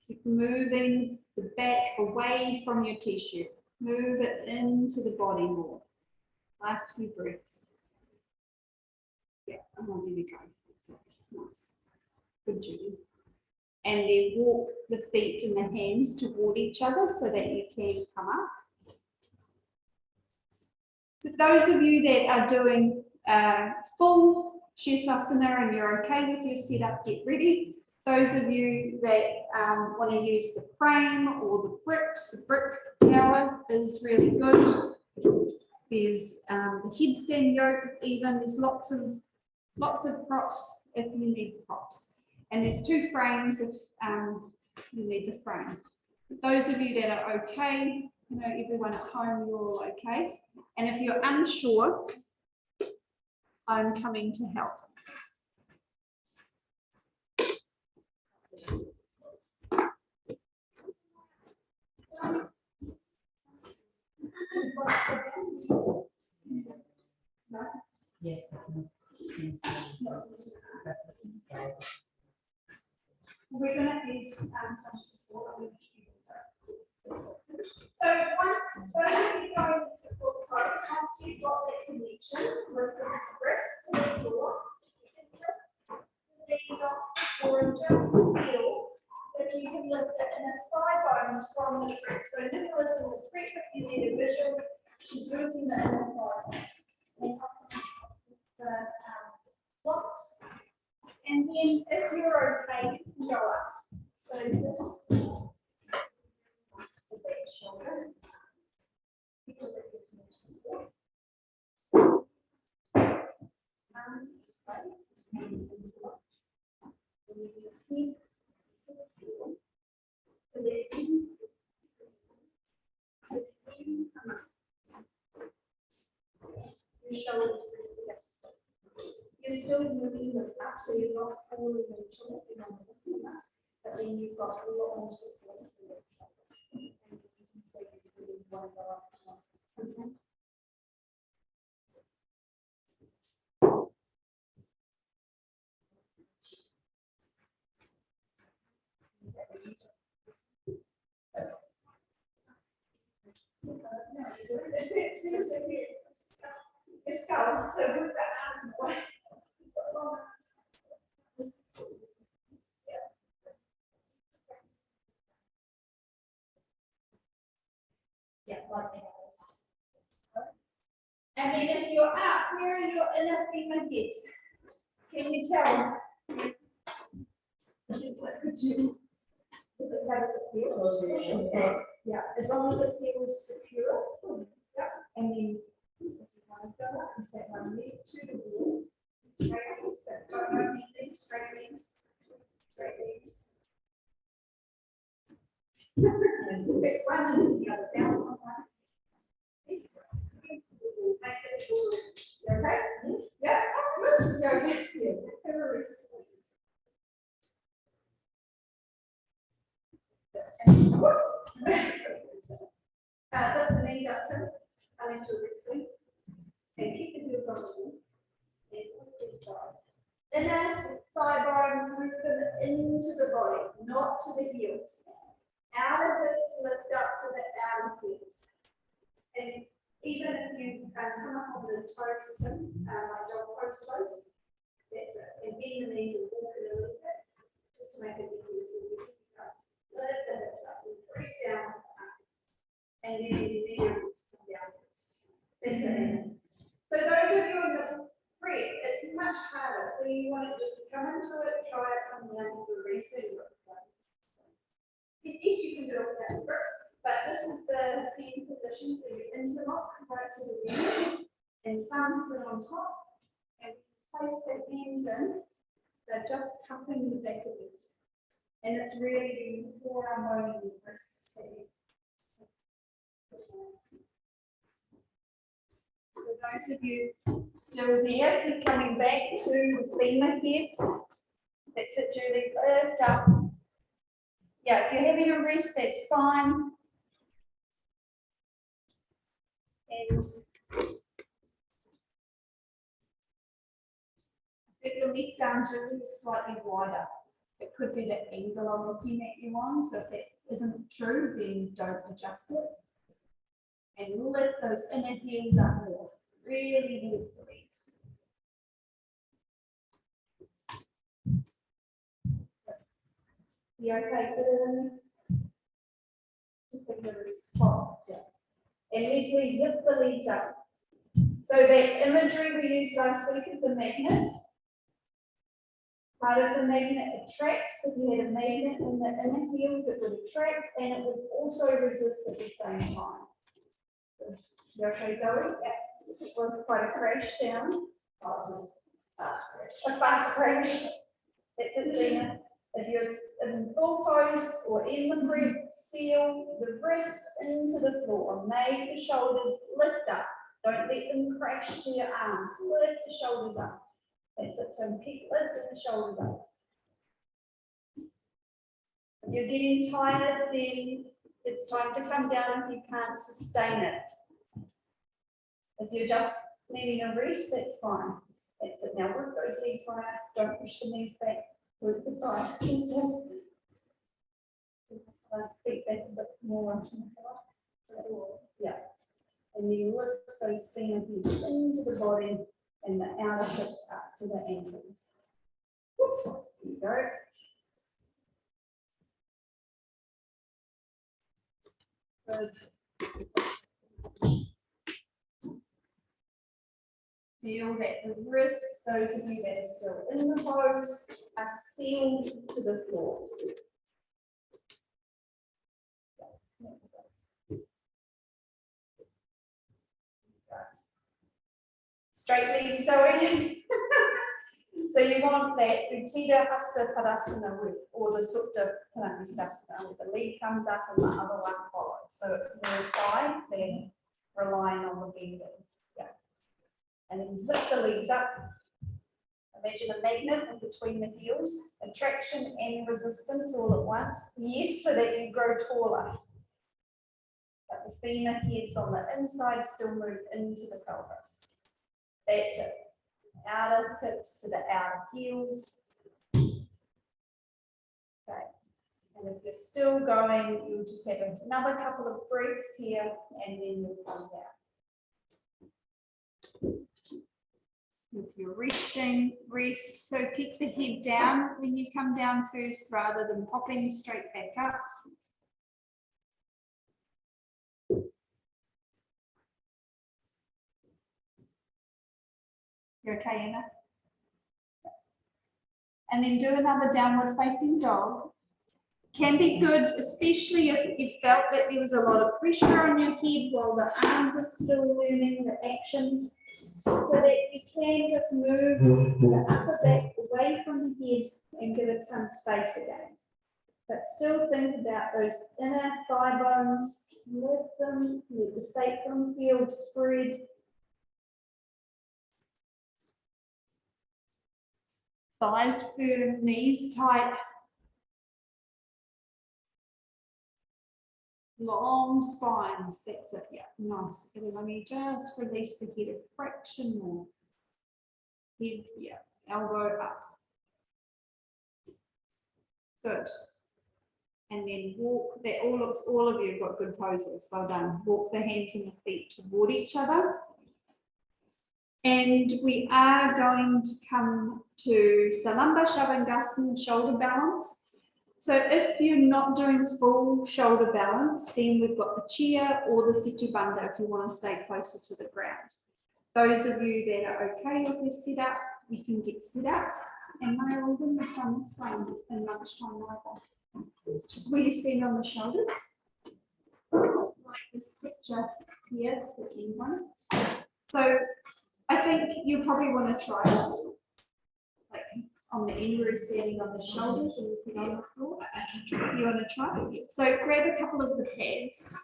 Keep moving the back away from your tissue. Move it into the body more. Last few breaths. Yeah, there we go. That's it. Nice. Good, Judy. And then walk the feet and the hands toward each other so that you can come up. So those of you that are doing full Shavasana and you're okay with your setup, get ready. Those of you that want to use the frame or the bricks, the brick tower is really good. There's the headstand yoke even. There's lots of props if you need props. And there's 2 frames if you need the frame. But those of you that are okay, you know, everyone at home, you're all okay. And if you're unsure, I'm coming to help. Yes. We're going to need some support. So once you go into full pose, once you've got that connection with the wrist to the floor, you can lift the knees off the floor and just feel if you can lift the inner thigh bones from the grip. So Nicholas in the grip, if you need a visual, she's moving the inner thigh bones. And the blocks. And then if you're okay, you can go up. So this to that shoulder because it gives more support. Arms straight and into up. And then your feet to the floor. So that you come up. Your shoulders press against it. You're still moving them up, so you're not falling into it, you're not looking up, but then you've got a lot more support for your shoulders. And you can see you're doing one bar. Okay. Your skull, so move that arms away. Yeah, like that. And then if you're up, where are your inner femur heads? Can you tell? Does it, how does it feel? Okay. Yeah, as long as it feels secure. Yeah. And then if you want to go up and take one leg to the wall, straight legs, so don't move anything, straight legs, straight legs. And pick one and then the other, bounce on one. Okay? Yeah. Good. Okay. Yeah. Lift the knees up to unless you're resting. And keep the heels on the wall. exercise. Inner thigh bones, move them into the body, not to the heels. Outer hips lift up to the outer heels. And even if you come up on the toes, like dog post toes, that's it. And bend the knees and walk it a little bit, just to make it easier for you to go. Lift the hips up and press down with the arms. And then immediately come down. That's it. So those of you in the prep, it's much harder. So you want to just come into it, try it, come down with the reset. Yes, you can do it without grips, but this is the hand position. So you interlock right to the end and thumbs sit on top. And place the hands in, they're just cupping the back of the head. And it's really the forearm bone and the wrist. So those of you still there, keep coming back to the femur heads. That's it, Julie, lift up. Yeah, if you're having a rest, that's fine. And if the left arm, Julie, is slightly wider, it could be the angle I'm looking at you on. So if that isn't true, then don't adjust it. And lift those inner heels up more. Really lift the legs. You okay, good? Just a little spot. Yeah. And Leslie, zip the legs up. So that imagery we used last week of the magnet, part of the magnet attracts. If you had a magnet in the inner heels, it would attract and it would also resist at the same time. You okay, Zoe? Yeah. It was quite a crash down. Oh, it was a fast crash. A fast crash. That's it, Zena. If you're in full pose or in the prep, seal the wrist into the floor. Make the shoulders lift up. Don't let them crash to your arms. Lift the shoulders up. That's it, Tim. Keep lifting the shoulders up. If you're getting tired, then it's time to come down if you can't sustain it. If you're just needing a rest, that's fine. That's it. Now work those legs higher. Don't push the knees back. Work the thigh. Feet back a bit more. Yeah. And then lift those femur heads into the body and the outer hips up to the ankles. Whoops. There you go. Good. Feel that the wrists, those of you that are still in the pose, are sealed to the floor. Straight legs, Zoe. So you want that Uttita Hasta Padasana or the Supta Padasana, where the leg comes up and the other one follows. So it's more thigh than relying on the bending. Yeah. And then zip the legs up. Imagine a magnet in between the heels, attraction and resistance all at once. Yes, so that you grow taller. But the femur heads on the inside still move into the pelvis. That's it. Outer hips to the outer heels. Okay. And if you're still going, you'll just have another couple of breaths here and then you'll come down. If you're resting, rest. So keep the head down when you come down first rather than popping straight back up. You're okay, Emma? And then do another downward facing dog. Can be good, especially if you felt that there was a lot of pressure on your head while the arms are still learning the actions, so that you can just move the upper back away from the head and give it some space again. But still think about those inner thigh bones, lift them, let the sacrum feel spread. Thighs firm, knees tight. Long spines, that's it, yeah, nice. And let me just release the head a fraction more. Head, yeah, elbow up. Good. And then walk, that all of you have got good poses, well done. Walk the hands and the feet toward each other. And we are going to come to Salamba Shavasana, shoulder balance. So if you're not doing full shoulder balance, then we've got the chair or the Setu Bandha if you want to stay closer to the ground. Those of you that are okay with your sit up, you can get sit up. And Maya, we wouldn't have done this one in lunchtime either. It's just where you stand on the shoulders, like this picture here for anyone. So I think you probably want to try like on the end where you're standing on the shoulders and sit on the floor. You want to try? So grab a couple of the pads.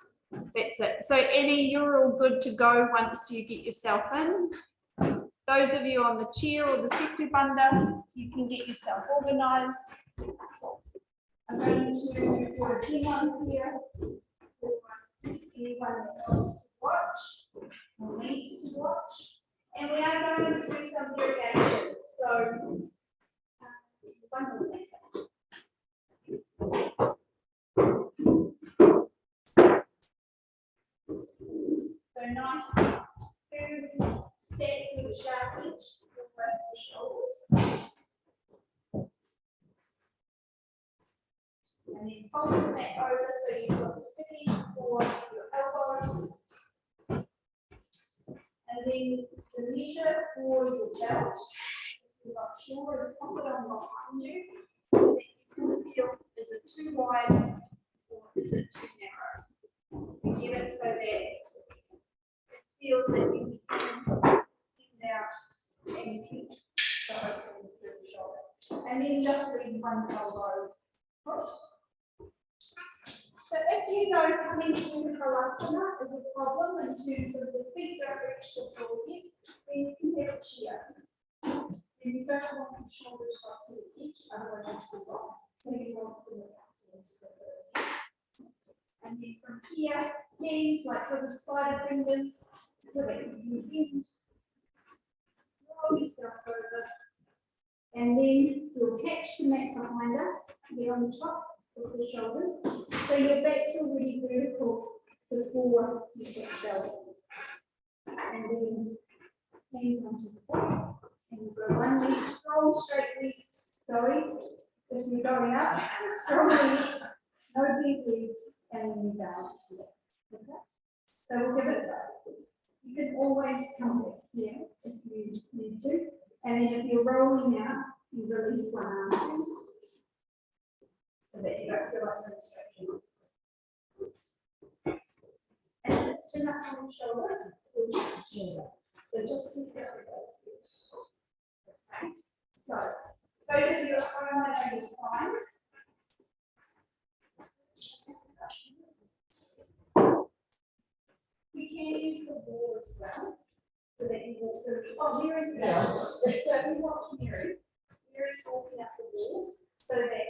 That's it. So Annie, you're all good to go once you get yourself in. Those of you on the chair or the Setu Bandha, you can get yourself organised. I'm going to do a demo here for anyone that wants to watch or needs to watch. And we are going to do some irrigation. So, one more thing. So nice, good step with a sharp edge over the shoulders. And then fold the mat over so you've got the sticky for your elbows. And then the measure for your belt, if you're not sure, is pop it on behind you so that you can feel, is it too wide or is it too narrow? You get it so that it feels that you can stand out and keep the opening through the shoulder. And then just leave one elbow put. So if you know coming to Halasana is a problem in terms of the feet don't reach the floor yet, then you can have a chair. And you don't want your shoulders up to the edge, otherwise you'll fall off. So you want to look up towards the earth. And then from here, hands like little slider fingers, so that you can roll yourself over. And then you'll catch the mat behind us, here on the top of the shoulders. So your back's already vertical before you get going. And then hands onto the back. And you go one leg, strong, straight legs. Sorry, if you're going up, strong legs, no big legs, and then you balance it. Okay? So we'll give it a go. You can always come back here if you need to. And then if you're rolling out, you release one arm first, so that you don't feel like you're stretching. And if it's too much on the shoulder, we'll just shoulder. So just to set it up. Okay. So those of you at home, I know you're fine. We can use the wall as well, so that you walk through. Oh, here is the wall. So if you watch Mary, Mary's walking up the wall, so that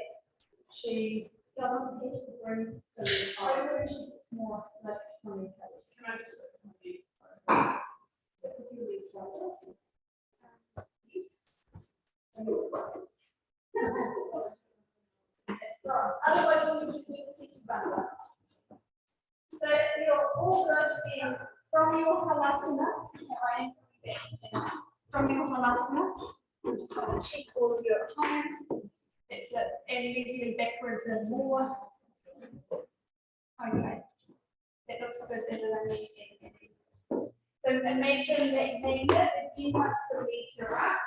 she doesn't hit the brim over, and she gets more like on your face. Can I just sit on you? So put your legs like that. Yes. Otherwise, we'll just do the Setu Bandha. So if you're all good, then from your Halasana, I am back. From your Halasana, I'm just going to check all of you at home. That's it. And easier backwards and more. Okay. That looks good. So imagine that finger, if you once the legs are up.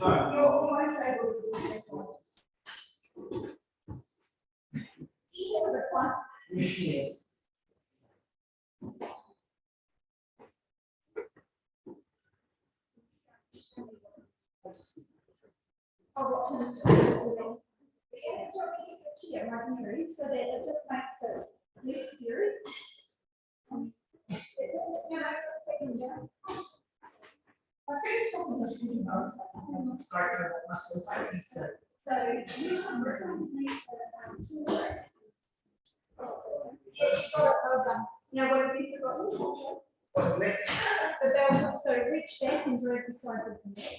You're almost able to do that one. So that it just makes it less scary. Start with muscle fight pizza. this one needs to, now what have we forgotten? What's next? The bell, so reach back and grab the sides of the neck.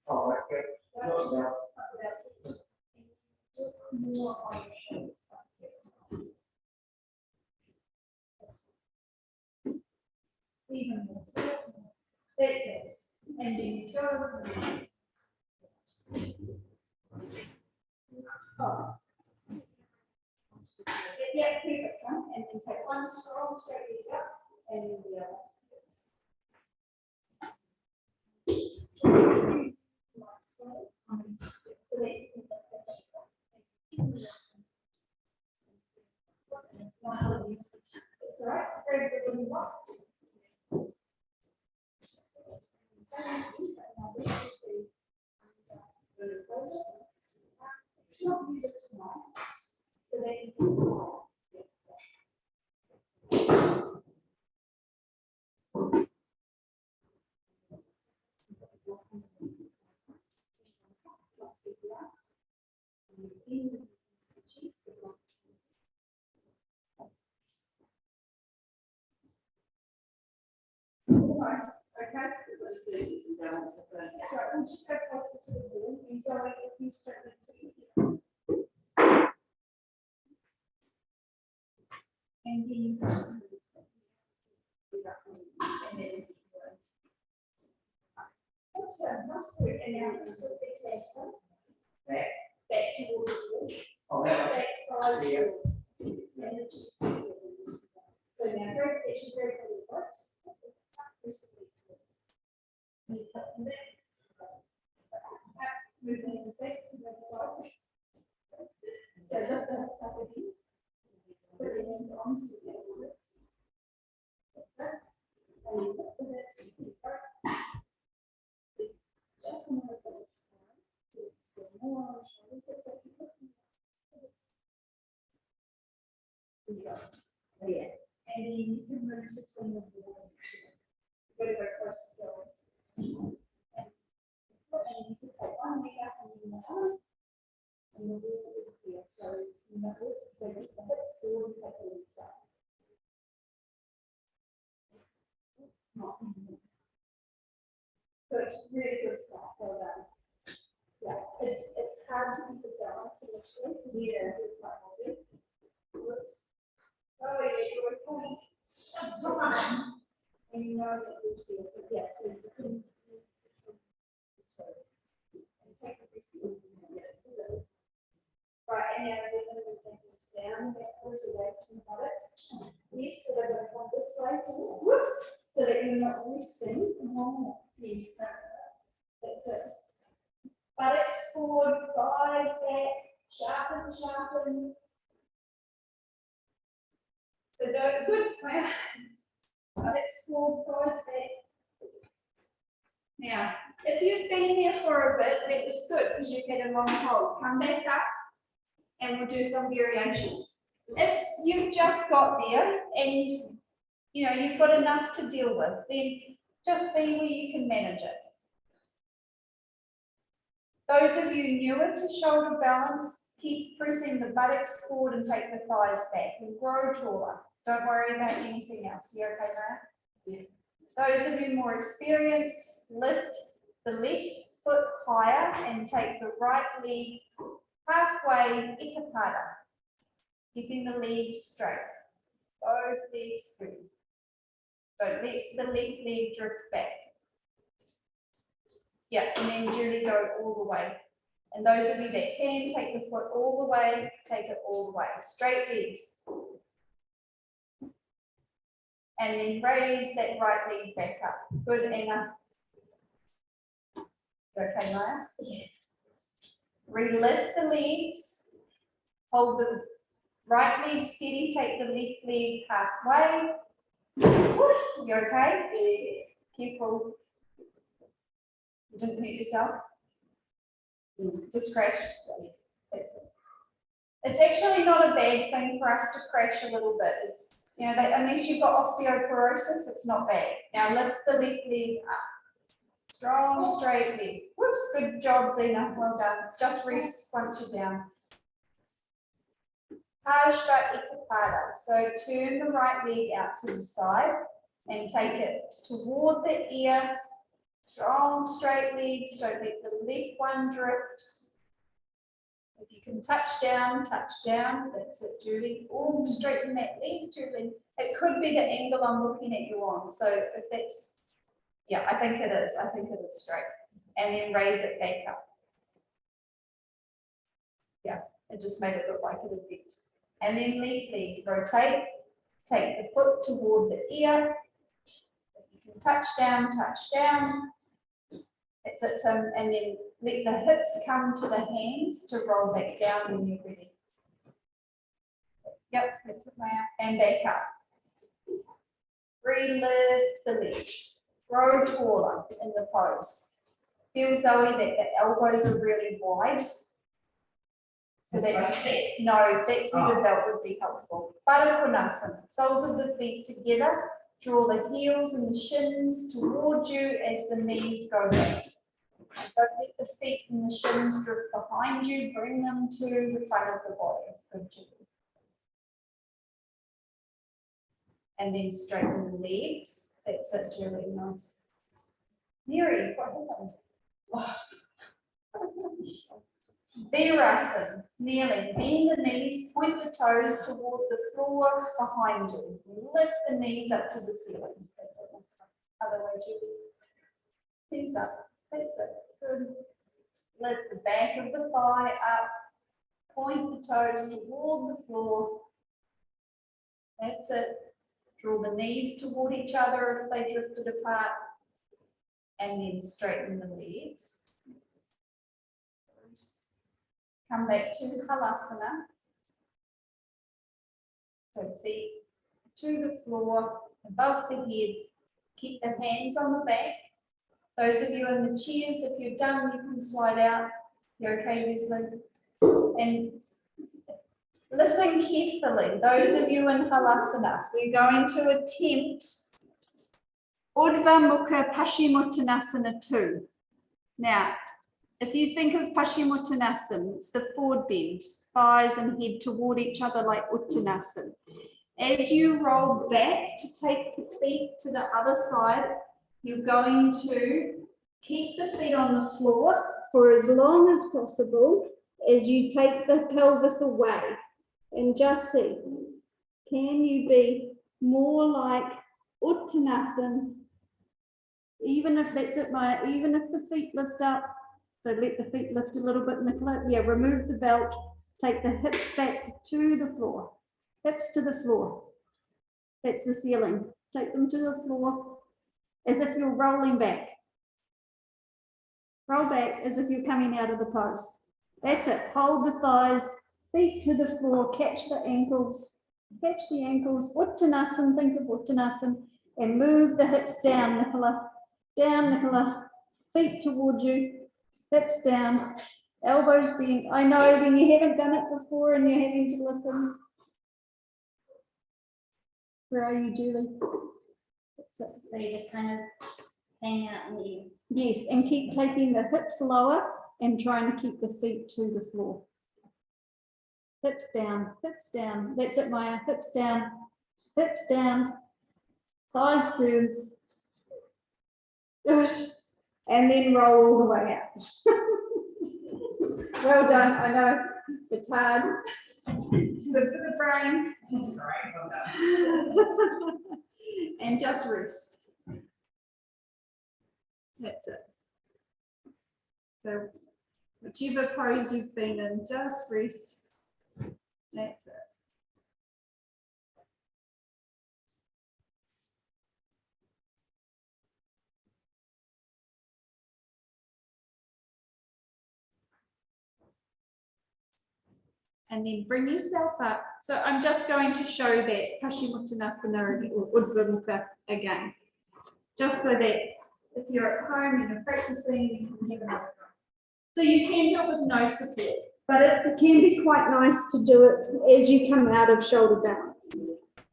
Oh, okay. Not now. More on your shoulders. Even more. That's it. And then you go. Oh. Yeah, perfect. Huh? And then take one strong straight leg up, and then the other. So that you can it's all right. Very good when you walk. Not use it tonight, so that you can nice, okay? So we'll just go closer to the wall, and so if you start with and then and now just a bit later. Back toward the wall. Oh, that one. Back five. Yeah. So now very patient, very good works. Moving the same to the side. So lift the hips up again. Put your hands onto the hips. That's it. And you lift the hips. Just another bit. So more on the shoulders. It's like you put them on the hips. There you go. Yeah. And then you can move between the wall and the chair. Go to the first skill. And you can take one leg up and then the other. And the wall is here. So you know it's so the hips forward, take the legs up. Good, really good stuff. Well done. Yeah, it's hard to keep the balance initially. Yeah, it's not obvious. Oh, yeah, you were pulling. And you know that you're so yeah, so you can take a big scoop. Right, and now as you're going to bring things down, that pulls away from the buttocks. Yes, so they're going to come this way. Whoops, so that you're not loosening. Yes, that's it. Buttocks forward, thighs back, sharpen, sharpen. So they're good. Buttocks forward, thighs back. Now, if you've been there for a bit, that was good because you've had a long hold. Come back up and we'll do some variations. If you've just got there and you know you've got enough to deal with, then just be where you can manage it. Those of you newer to shoulder balance, keep pressing the buttocks forward and take the thighs back and grow taller. Don't worry about anything else. You okay, Mara? Yeah. Those of you more experienced, lift the left foot higher and take the right leg halfway ikapada, keeping the legs straight. Both legs through. Don't let the left leg drift back. Yeah, and then gently go all the way. And those of you that can, take the foot all the way, take it all the way. Straight legs. And then raise that right leg back up. Good, Anna. Okay, Maya? Yeah. Relift the legs. Hold the right leg steady, take the left leg halfway. Whoops, you okay? Yeah. Careful. You didn't hurt yourself? Just crashed? That's it. It's actually not a bad thing for us to crash a little bit. It's, you know, unless you've got osteoporosis, it's not bad. Now lift the left leg up. Strong, straight leg. Whoops, good job, Zena. Well done. Just rest once you're down. Parashva Ekapada. So turn the right leg out to the side and take it toward the ear. Strong, straight legs. Don't let the left one drift. If you can touch down, that's it, Julie. Oh, straighten that leg, Julie. It could be the angle I'm looking at you on. So if that's, yeah, I think it is. I think it is straight. And then raise it back up. Yeah, it just made it look like it had bent. And then left leg, rotate. Take the foot toward the ear. If you can touch down, That's it, Tim. And then let the hips come to the hands to roll back down when you're ready. Yep, that's it, Maya. And back up. Relift the legs. Grow taller in the pose. Feel, Zoe, that the elbows are really wide. So that's no, that's where the belt would be helpful. Baddha Konasana. Soles of the feet together. Draw the heels and the shins toward you as the knees go back. Don't let the feet and the shins drift behind you. Bring them to the front of the body. Good job. And then straighten the legs. That's it, Julie. Nice. Mary, what happened? Virasana, kneeling. Bend the knees, point the toes toward the floor behind you. Lift the knees up to the ceiling. That's it. Other way, Julie. Knees up. That's it. Good. Lift the back of the thigh up. Point the toes toward the floor. That's it. Draw the knees toward each other if they drifted apart. And then straighten the legs. Come back to Halasana. So feet to the floor, above the head. Keep the hands on the back. Those of you in the chairs, if you're done, you can slide out. You're okay, Leslie? And listen carefully. Those of you in Halasana, we're going to attempt Urdhva Mukha Paschimottanasana 2. Now, if you think of Paschimottanasana, it's the forward bend, thighs and head toward each other like Uttanasana. As you roll back to take the feet to the other side, you're going to keep the feet on the floor for as long as possible as you take the pelvis away. And just see, can you be more like Uttanasana, even if that's it, Maya, even if the feet lift up. So let the feet lift a little bit, Nicola. Yeah, remove the belt. Take the hips back to the floor. Hips to the floor. That's the ceiling. Take them to the floor as if you're rolling back. Roll back as if you're coming out of the pose. That's it. Hold the thighs, feet to the floor, catch the ankles. Catch the ankles. Uttanasana, think of Uttanasana. And move the hips down, Nicola. Down, Nicola. Feet toward you. Hips down, elbows bent. I know when you haven't done it before and you're having to listen. Where are you, Julie? That's it. So you just kind of hang out in the air. Yes, and keep taking the hips lower and trying to keep the feet to the floor. Hips down, hips down. That's it, Maya. Hips down, thighs firm. Good. And then roll all the way out. Well done. I know it's hard. It's good for the brain. That's great, well done. And just rest. That's it. So whichever pose you've been in, just rest. That's it. And then bring yourself up. So I'm just going to show that Paschimottanasana or Urdhva Mukha again. Just so that if you're at home and you're practicing, you can have another go. So you can do it with no support, but it can be quite nice to do it as you come out of shoulder balance.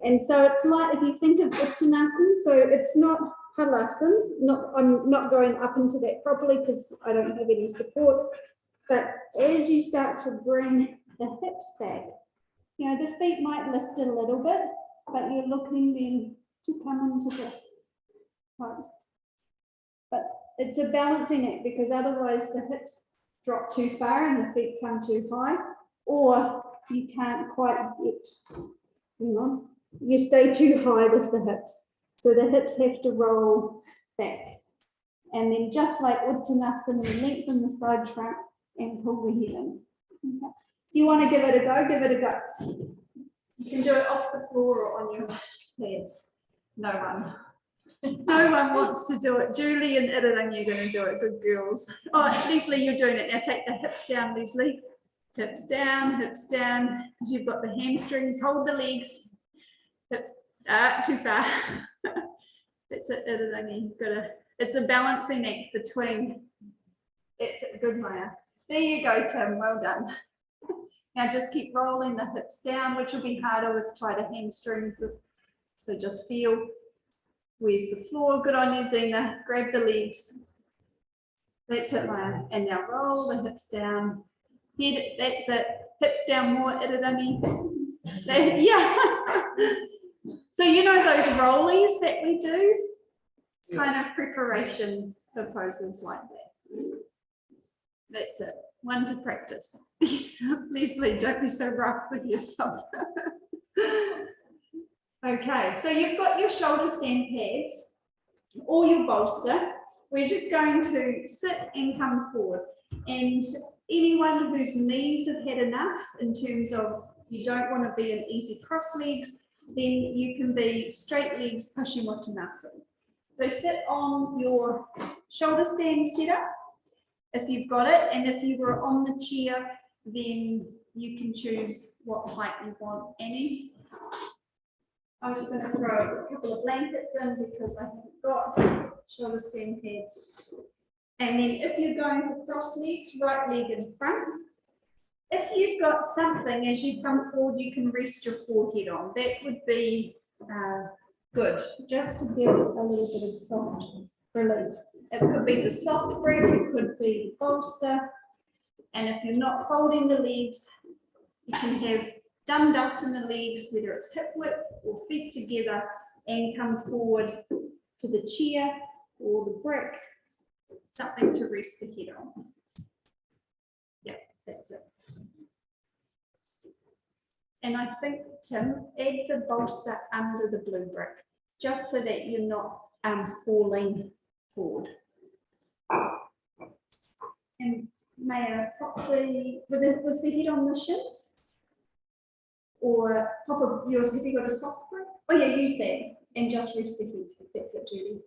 And so it's like, if you think of Uttanasana, so it's not halasana. I'm not going up into that properly because I don't have any support. But as you start to bring the hips back, you know, the feet might lift a little bit, but you're looking then to come into this pose. But it's a balancing act because otherwise the hips drop too far and the feet come too high, or you can't quite get, hang on, you stay too high with the hips. So the hips have to roll back. And then just like Uttanasana, you lengthen the side trunk and pull the head in. Okay. If you want to give it a go, give it a go. You can do it off the floor or on your pads. No one. No one wants to do it. Julie and Iriran, you're going to do it. Good girls. Oh, Leslie, you're doing it. Now take the hips down, Leslie. Hips down, because you've got the hamstrings. Hold the legs. Too far. That's it, Iriran. You've got to, it's a balancing act between, it's a good Maya. There you go, Tim. Well done. Now just keep rolling the hips down, which will be harder with tighter hamstrings. So just feel where's the floor. Good on you, Zena. Grab the legs. That's it, Maya. And now roll the hips down. Head, that's it. Hips down more, Iridani. Yeah. So you know those rollies that we do? It's kind of preparation for poses like that. That's it. One to practice. Leslie, don't be so rough with yourself. Okay, so you've got your shoulder stand pads or your bolster. We're just going to sit and come forward. And anyone whose knees have had enough in terms of you don't want to be in easy cross legs, then you can be straight legs Paschimottanasana. So sit on your shoulder stand setup if you've got it, and if you were on the chair, then you can choose what height you want. Annie? I'm just going to throw a couple of blankets in because I haven't got shoulder stand pads. And then if you're going for cross legs, right leg in front. If you've got something as you come forward, you can rest your forehead on. That would be good, just to give a little bit of soft relief. It could be the soft brick, it could be the bolster. And if you're not folding the legs, you can have Dandasana legs, whether it's hip width or feet together, and come forward to the chair or the brick, something to rest the head on. Yeah, that's it. And I think, Tim, add the bolster under the blue brick, just so that you're not falling forward. And may I pop was the head on the shins? Or pop of yours, have you got a soft brick? Oh yeah, use that and just rest the head. That's it, Julie.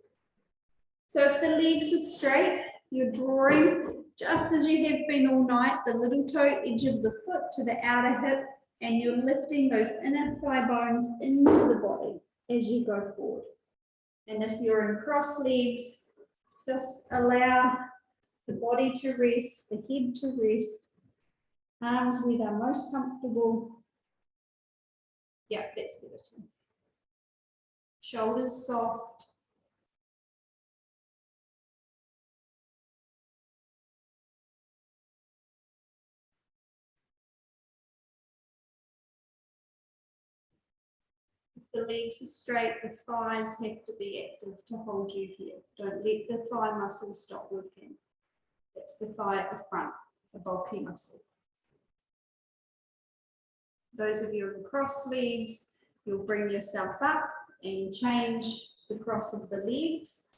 So if the legs are straight, you're drawing just as you have been all night, the little toe edge of the foot to the outer hip, and you're lifting those inner thigh bones into the body as you go forward. And if you're in cross legs, just allow the body to rest, the head to rest, arms where they're most comfortable. Yeah, that's better too. Shoulders soft. If the legs are straight, the thighs have to be active to hold you here. Don't let the thigh muscle stop working. That's the thigh at the front, the bulky muscle. Those of you in cross legs, you'll bring yourself up and change the cross of the legs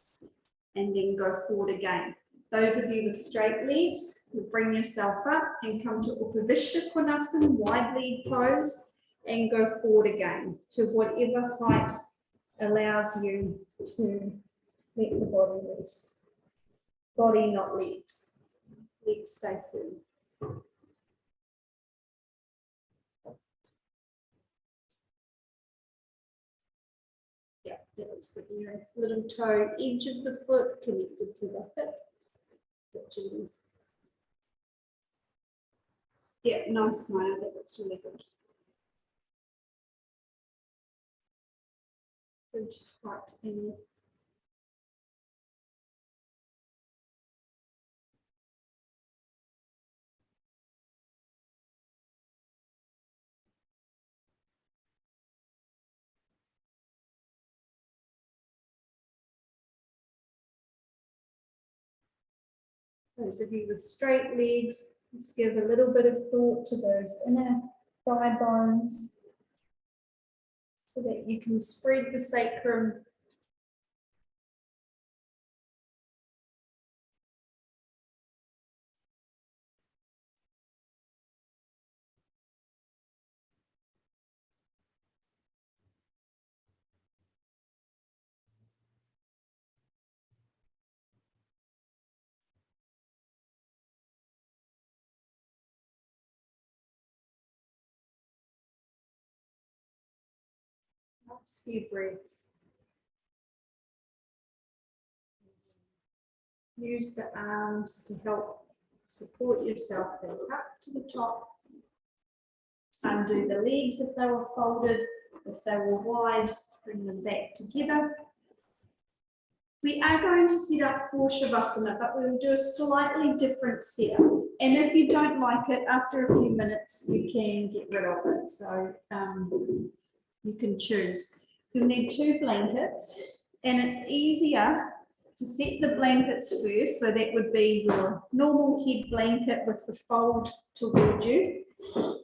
and then go forward again. Those of you with straight legs, you'll bring yourself up and come to Upavishta Konasana, wide leg pose, and go forward again to whatever height allows you to let the body rest. Body, not legs. Legs stay firm. Yeah, that looks good. Your little toe, edge of the foot connected to the hip. Yeah, nice smile. That looks really good. Good height, Annie. Those of you with straight legs, let's give a little bit of thought to those inner thigh bones so that you can spread the sacrum. Last few breaths. Use the arms to help support yourself back up to the top. Undo the legs if they were folded. If they were wide, bring them back together. We are going to set up for Shavasana, but we'll do a slightly different setup. And if you don't like it, after a few minutes, you can get rid of it. So you can choose. You'll need 2 blankets, and it's easier to set the blankets first. So that would be your normal head blanket with the fold toward you.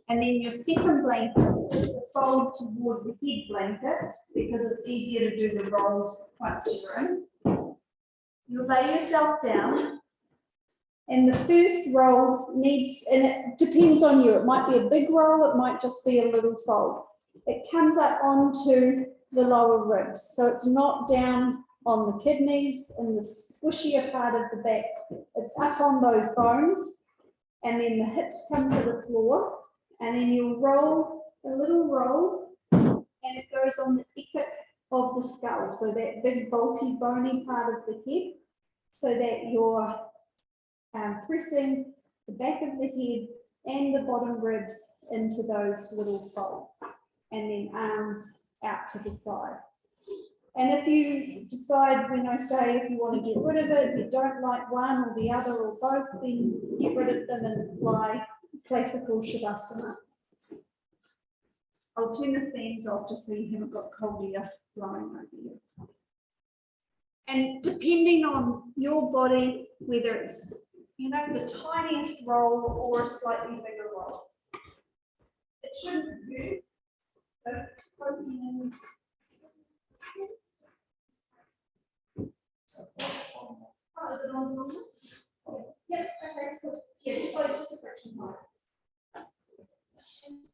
And then your second blanket, the fold toward the head blanket, because it's easier to do the rolls once you're in. You lay yourself down, and the first roll needs, and it depends on you, it might be a big roll, it might just be a little fold. It comes up onto the lower ribs, so it's not down on the kidneys and the squishier part of the back. It's up on those bones, and then the hips come to the floor, and then you'll roll a little roll, and it goes on the epic of the skull, so that big bulky bony part of the head, so that you're pressing the back of the head and the bottom ribs into those little folds, and then arms out to the side. And if you decide, when I say if you want to get rid of it, if you don't like one or the other or both, then get rid of them and apply classical Shavasana. I'll turn the fans off just so you haven't got cold air blowing over you. And depending on your body, whether it's, you know, the tiniest roll or a slightly bigger roll, it shouldn't hurt. So it's poking in. Oh, is it on the wall? Yep, okay, cool. Yeah, just a fraction higher. And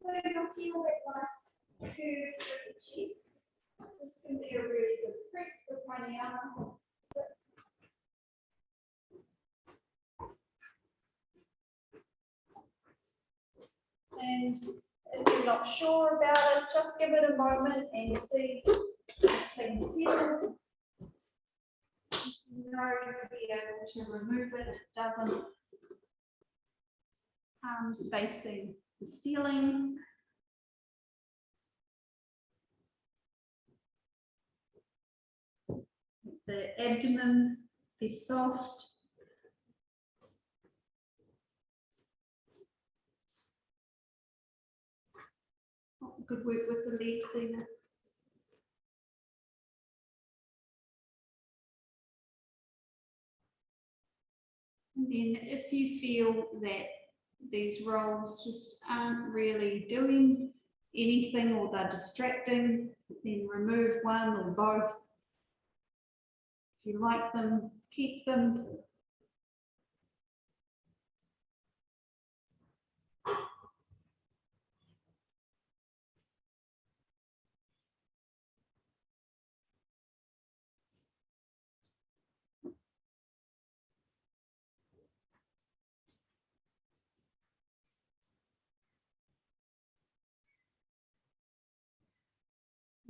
so you'll feel that nice curve through the chest. This can be a really good trick for pranayama. And if you're not sure about it, just give it a moment and see if things settle. You know, to be able to remove it, it doesn't. Arms facing the ceiling. The abdomen be soft. Good work with the legs, Zena. And then if you feel that these rolls just aren't really doing anything or they're distracting, then remove one or both. If you like them, keep them.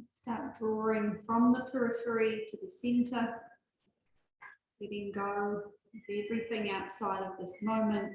Start drawing from the periphery to the center, letting go of everything outside of this moment.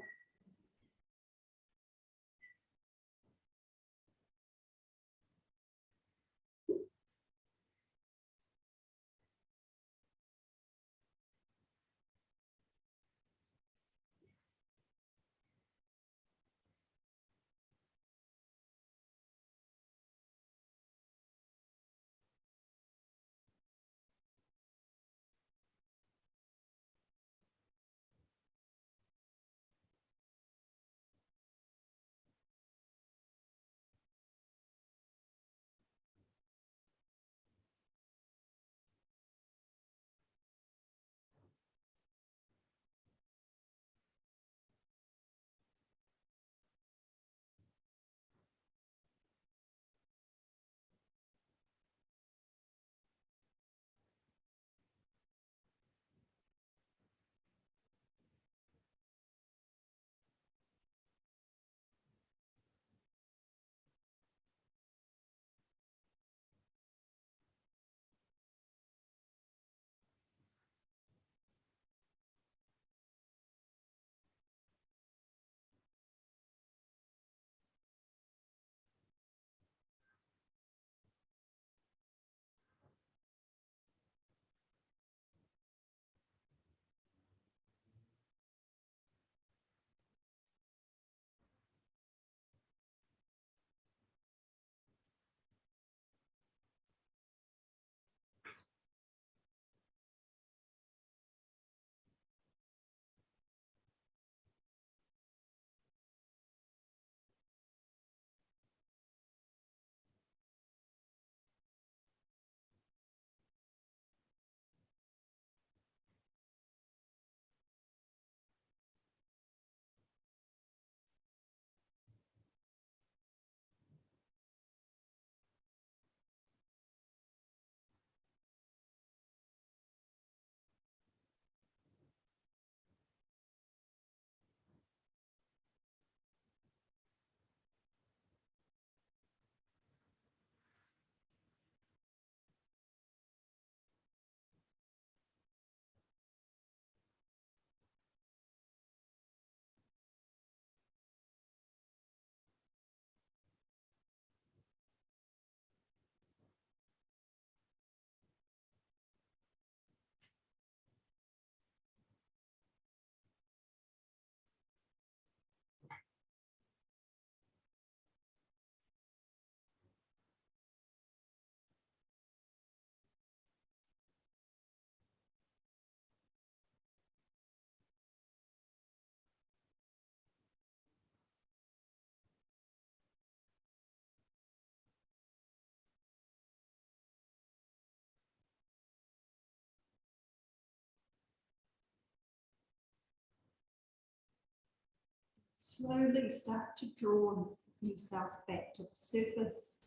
slowly start to draw yourself back to the surface,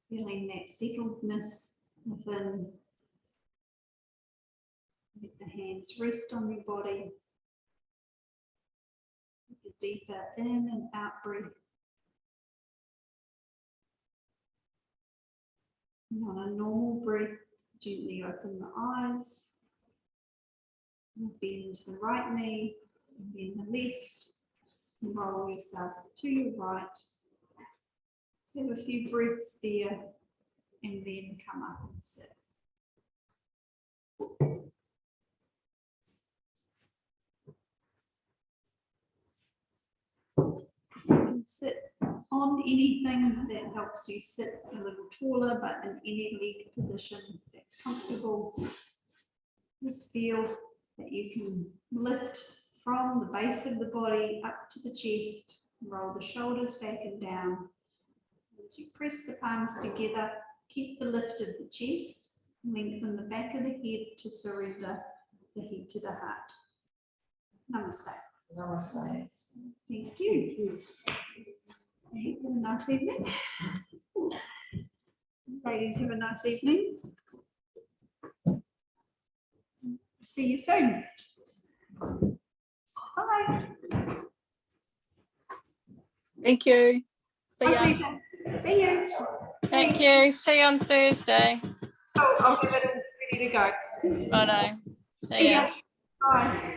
feeling that settledness within. Let the hands rest on your body. Take a deeper in and out breath. And on a normal breath, gently open the eyes. Bend the right knee, and bend the left. And roll yourself to your right. So have a few breaths there, and then come up and sit. And sit on anything that helps you sit a little taller, but in any leg position that's comfortable. Just feel that you can lift from the base of the body up to the chest, roll the shoulders back and down. As you press the palms together, keep the lift of the chest, lengthen the back of the head to surrender the head to the heart. Namaste. Namaste. Thank you. Have a nice evening. Ladies, have a nice evening. See you soon. Bye. Thank you. See My ya. pleasure. See you. Thank you. See you on Thursday. Oh, I'll have it all ready to go. Oh no. See See ya. ya. Bye.